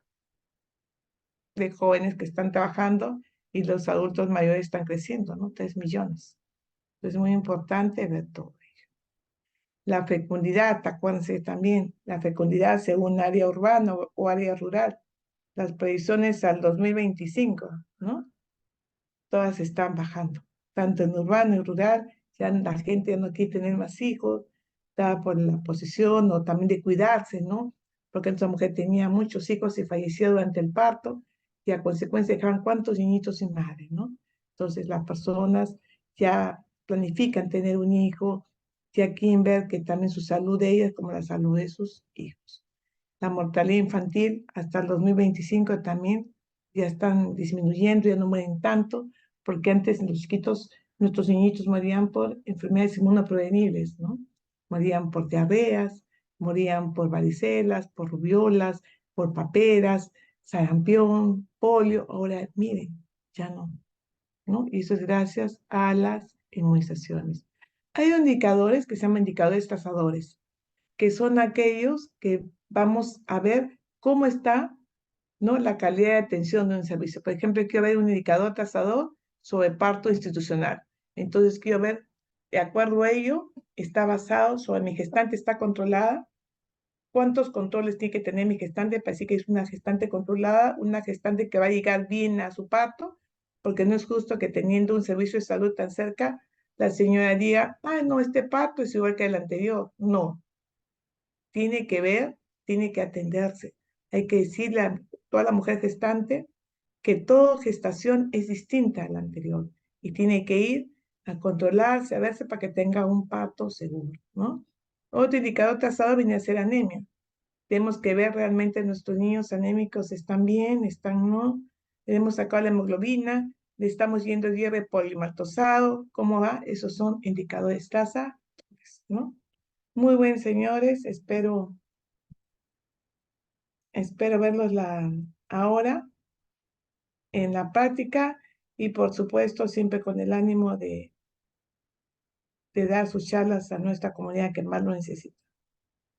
de jóvenes que están trabajando y los adultos mayores están creciendo, ¿no? 3 millones. Entonces es muy importante ver todo ello. La fecundidad, acuérdense también, la fecundidad según área urbana o área rural. Las previsiones al 2025, ¿no? Todas están bajando, tanto en urbano y rural, ya la gente ya no quiere tener más hijos, está por la posición o también de cuidarse, ¿no? Porque esta mujer tenía muchos hijos y falleció durante el parto y a consecuencia dejaban cuántos niñitos sin madre, ¿no? Entonces las personas ya planifican tener un hijo, ya quieren ver que también su salud de ellas como la salud de sus hijos. La mortalidad infantil hasta el 2025 también ya están disminuyendo, ya no mueren tanto, porque antes los chiquitos, nuestros niñitos morían por enfermedades inmunoprevenibles, ¿no? Morían por diarreas, morían por varicelas, por rubiolas, por paperas, sarampión, polio. Ahora, miren, ya no, ¿no? Y eso es gracias a las inmunizaciones. Hay indicadores que se llaman indicadores trazadores, que son aquellos que vamos a ver cómo está, ¿no? La calidad de atención de un servicio. Por ejemplo, quiero ver un indicador trazador sobre parto institucional. Entonces, quiero ver, de acuerdo a ello, está basado sobre mi gestante está controlada, cuántos controles tiene que tener mi gestante para decir que es una gestante controlada, una gestante que va a llegar bien a su parto, porque no es justo que teniendo un servicio de salud tan cerca, la señora diga, ah, no, este parto es igual que el anterior. No, tiene que ver, tiene que atenderse. Hay que decirle a toda la mujer gestante que toda gestación es distinta a la anterior y tiene que ir a controlarse, a verse para que tenga un parto seguro, ¿no? Otro indicador trazado viene a ser anemia. Tenemos que ver realmente nuestros niños anémicos están bien, están no. Tenemos sacado la hemoglobina, le estamos yendo el hierro polimaltosado, ¿cómo va? Esos son indicadores trazadores, ¿no? Muy buen, señores. Espero verlos ahora en la práctica y por supuesto siempre con el ánimo de dar sus charlas a nuestra comunidad que más lo necesita.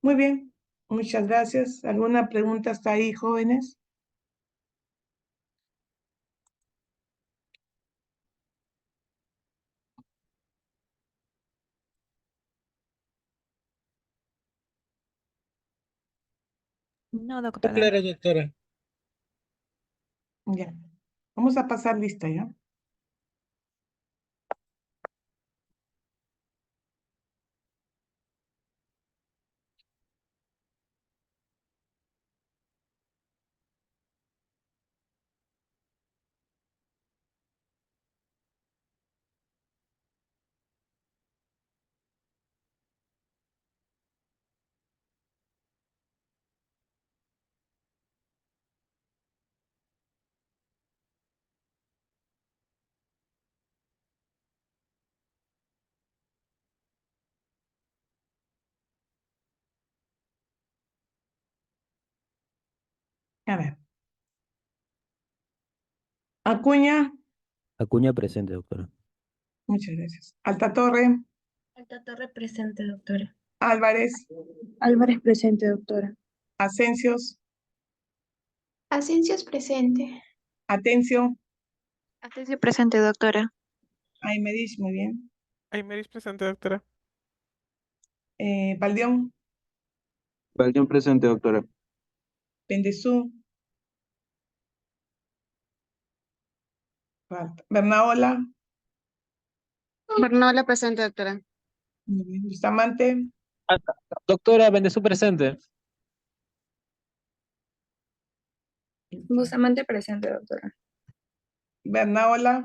Muy bien, muchas gracias. ¿Alguna pregunta hasta ahí, jóvenes? No, Está doctora. claro, doctora. Ya. Vamos a pasar lista, ¿ya? A ver. Acuña, Acuña presente, doctora. muchas gracias. Alta Torre, Alta Torre presente, doctora. Álvarez, Álvarez presente, doctora. Asencios, Asencios presente. Atencio, Atencio presente, doctora. Aymerish, muy bien. Aymeris presente, doctora. Baldeón, Baldeón presente, doctora. Pendezú, falta. Bernaola, Bernola presente, doctora. muy bien. Bustamante, Doctora, Bendezú presente. Bustamante presente, doctora. Bernaola,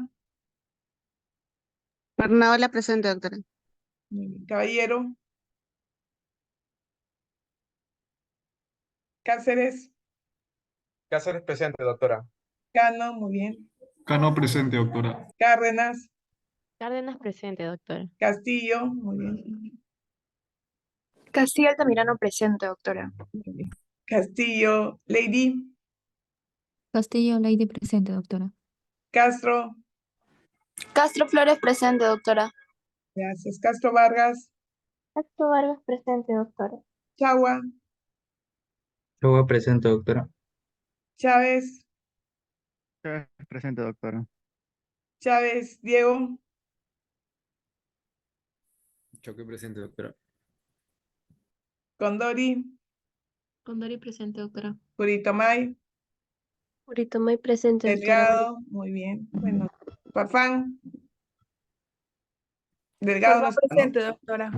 Bernaola presente, doctora. muy bien. Caballero, Cáceres, Cáceres presente, doctora. Cano, muy bien. Cano presente, doctora. Cárdenas, Cárdenas presente, doctora. Castillo, muy bien. Castillo Altamirano presente, doctora. Muy bien. Castillo, Lady, Castillo, Lady presente, doctora. Castro, Castro Flores presente, doctora. gracias. Castro Vargas, Castro Vargas presente, doctora. Chagua, Chagua presente, doctora. Chávez, Presente, doctora. Chávez, Diego, Choque presente, doctora. Condori, Condori presente, doctora. Puritomay, Puritomay presente, doctora. Delgado, muy bien. Bueno, Farfán, Delgado no Farfán está, ¿no? presente, doctora.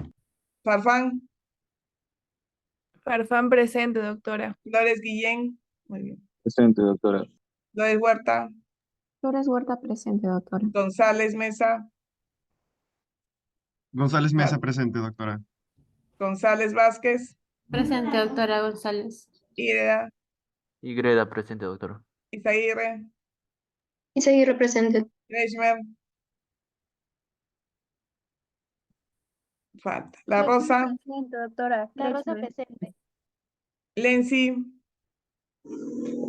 Farfán, Farfán presente, doctora. Flores Guillén, muy bien. Presente, doctora. Flores Huerta, Flores Huerta presente, doctora. González Mesa, González Mesa presente, doctora. González Vázquez, Presente, doctora González. Ida, Greda presente, doctora. Izaguirre, Izaguirre presente. Reichmer, falta. La Rosa, Presente, doctora. La Rosa Kretschmer. presente. Lenzi,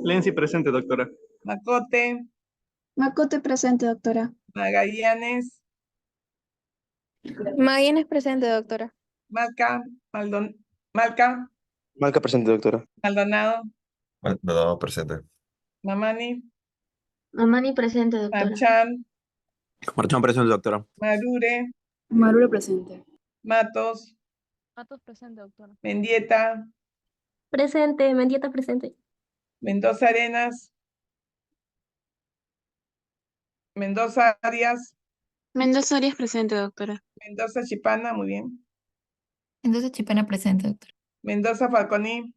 Lenzi presente, doctora. Macote, Macote presente, doctora. Magallanes, Magallanes presente, doctora. Malca, Malca, Malca presente, doctora. Maldonado, Maldonado presente. Mamani, Mamani presente, doctora. Marchán, Marchán presente, doctora. Marure, Marura presente. Matos, Matos presente, doctora. Mendieta, Presente, Mendieta presente. Mendoza Arenas, Mendoza Arias, Mendoza Arias presente, doctora. Mendoza Chipana, muy bien. Entonces Chipana presente, doctora. Mendoza Falconi,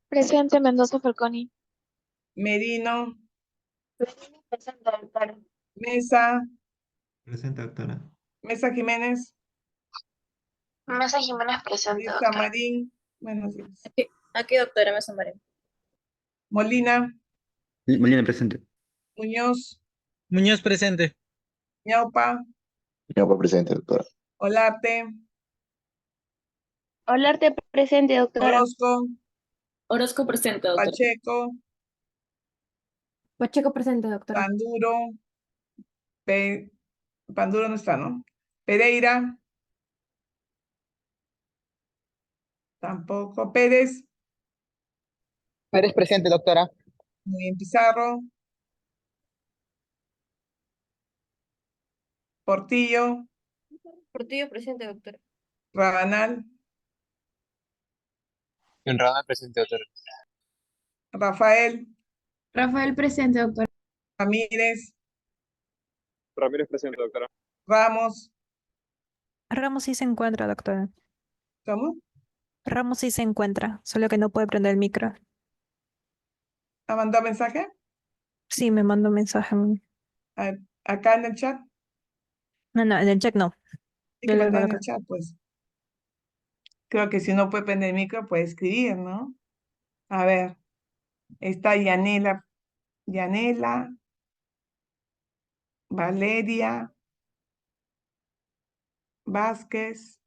Presente, Mendoza Falconi. Merino, Presente, doctora. Mesa, Presente, doctora. Mesa Jiménez, Mesa Jiménez presente, Mesa doctora. Marín, buenos días. Aquí, doctora, me sumaré. Molina, Molina presente. Muñoz, Muñoz presente. Ñaupa, Ñaupa presente, doctora. Olarte, Olarte presente, doctora. Orozco, Orozco presente, doctora. Pacheco, Pacheco presente, doctora. Panduro, Panduro no está, ¿no? Pereira, tampoco. Pérez, Pérez presente, doctora. muy bien. Pizarro, Portillo, Portillo presente, doctora. Rabanal, Enrada presente, doctora. Rafael, Rafael presente, doctora. Ramírez, Ramírez presente, doctora. Ramos, Ramos sí se encuentra, doctora. ¿cómo? Ramos sí se encuentra, solo que no puede prender el micro. ¿Ha mandado mensaje? Sí, me mandó un mensaje. Acá en el chat. No, en el chat no. Hay Yo que le mandar en coloco. el chat, pues. Creo que si no puede prender el micro, puede escribir, ¿no? A ver, está Yanela, Valeria, Vázquez,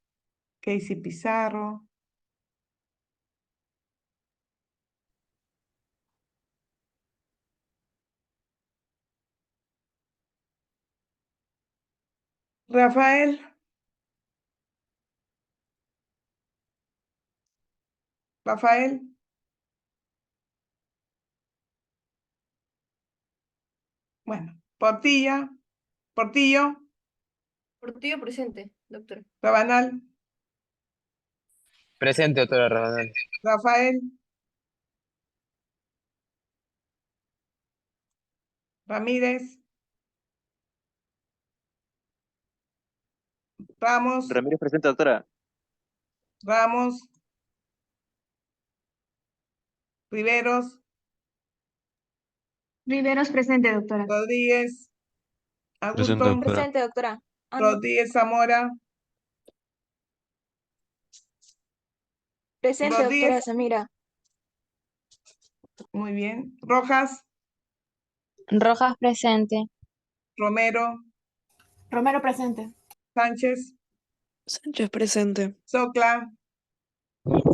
Casey Pizarro, Rafael. Rafael. Bueno, Portilla. Portillo. Portillo presente, doctora. Rabanal. Presente, doctora Rabanal. Rafael. Ramírez. Ramos. Ramírez presente, doctora. Ramos. Riveros. Riveros presente, doctora. Rodríguez. Presente, Augusto. doctora. Presente, doctora. Rodríguez Zamora. Presente, Rodríguez. doctora Samira. Muy bien. Rojas. Rojas presente. Romero. Romero presente. Sánchez. Sánchez presente. Socla.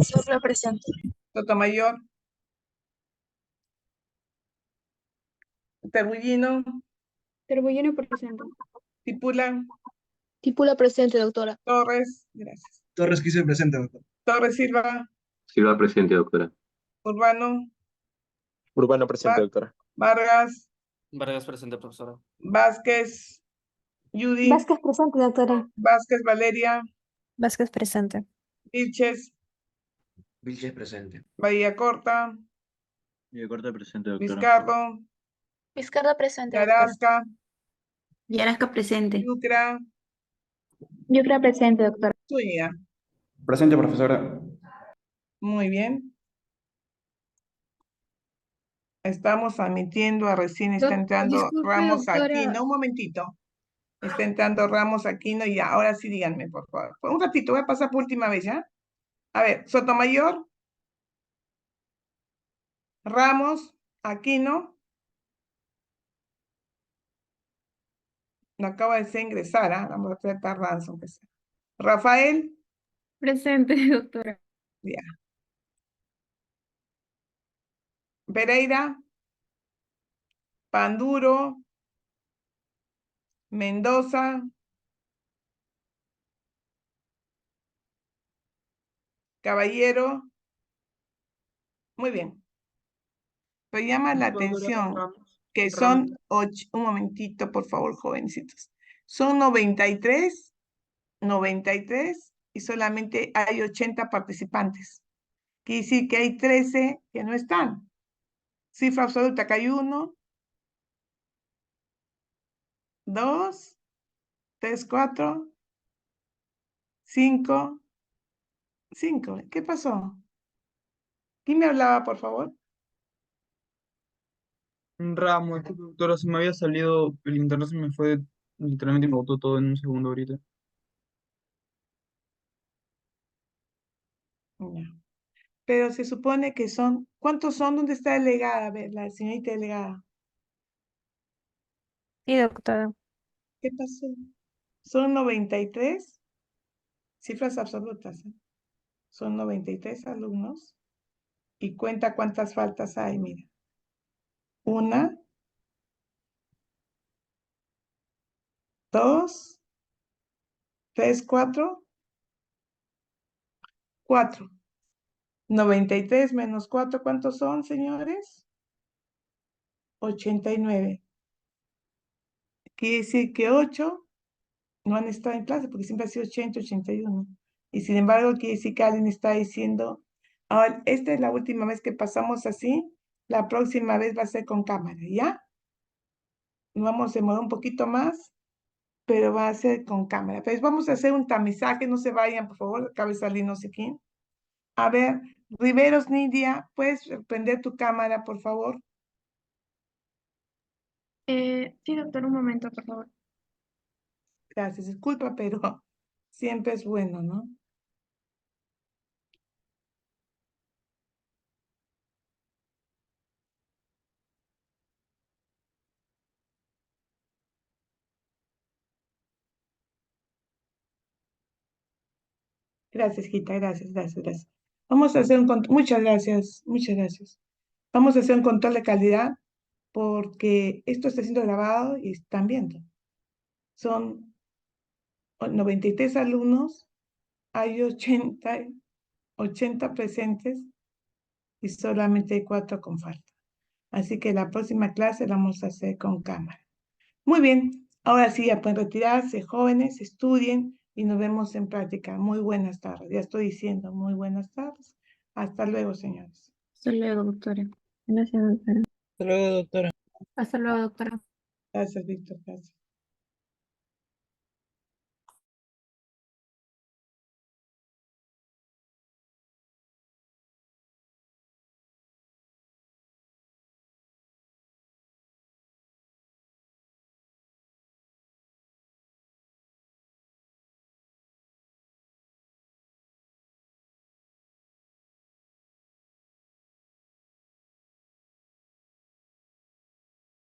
Sopla presente. Sotomayor. Terbullino. Terbullino presente. Tipula. Tipula presente, doctora. Torres. Gracias. Torres Quispe presente, doctora. Torres Silva. Silva presente, doctora. Urbano. Urbano presente, doctora. Vargas. Vargas presente, profesora. Vázquez. Judy. Vázquez presente, doctora. Vázquez Valeria. Vázquez presente. Vilches. Vilches presente. Bahía Corta. Villacorta presente, doctora. Vizcardo. Vizcarra presente, doctora. Yarasca. Yarasca presente. Yucra. Yucra presente, doctora. Zúñiga. Presente, profesora. Muy bien. Estamos admitiendo a recién está entrando disculpe, Ramos doctora. Aquino. Un momentito. Está entrando Ramos Aquino y ya. Ahora sí díganme, por favor. Un ratito, voy a pasar por última vez, ¿ya? A ver, Sotomayor. Ramos Aquino. No acaba de ser ingresar, ¿ah? Vamos a tratar Ransom, aunque sea. Rafael. Presente, doctora. Ya. Pereira. Panduro. Mendoza. Caballero. Muy bien. Pero llama la atención que son 8, un momentito, por favor, jovencitos. Son 93 y solamente hay 80 participantes. Quiere decir que hay 13 que no están. Cifra absoluta que hay 1, 2, 3, 4, 5. ¿Qué pasó? ¿Quién me hablaba, por favor? Ramos, doctora, se me había salido, el internet se me fue, literalmente me botó todo en un segundo ahorita. Ya. Pero se supone que son, ¿cuántos son? ¿Dónde está la delegada? A ver, la señorita delegada. Sí, doctora. ¿Qué pasó? Son 93 cifras absolutas, ¿eh? Son 93 alumnos y cuenta cuántas faltas hay, mira. 1, 2, 3, 4. 4. 93 menos 4, ¿cuántos son, señores? 89. Quiere decir que 8 no han estado en clase porque siempre ha sido 80, 81. Y sin embargo, quiere decir que alguien está diciendo, ahora, esta es la última vez que pasamos así, la próxima vez va a ser con cámara, ¿ya? Nos vamos a demorar un poquito más, pero va a ser con cámara. Pues vamos a hacer un tamizaje, no se vayan, por favor, acaba de salir no sé quién. A ver, Riveros Nidia, ¿puedes prender tu cámara, por favor? Sí, doctor, un momento, por favor. Gracias, disculpa, pero siempre es bueno, ¿no? Gracias, Gita, gracias. Vamos a hacer un control, muchas gracias. Vamos a hacer un control de calidad porque esto está siendo grabado y están viendo. Son 93 alumnos, hay 80 presentes y solamente hay 4 con falta. Así que la próxima clase la vamos a hacer con cámara. Muy bien, ahora sí ya pueden retirarse, jóvenes, estudien y nos vemos en práctica. Muy buenas tardes, ya estoy diciendo muy buenas tardes. Hasta luego, señores. Hasta luego, doctora. Gracias, doctora. Hasta luego, doctora. Hasta luego, doctora. Gracias, Víctor. Gracias.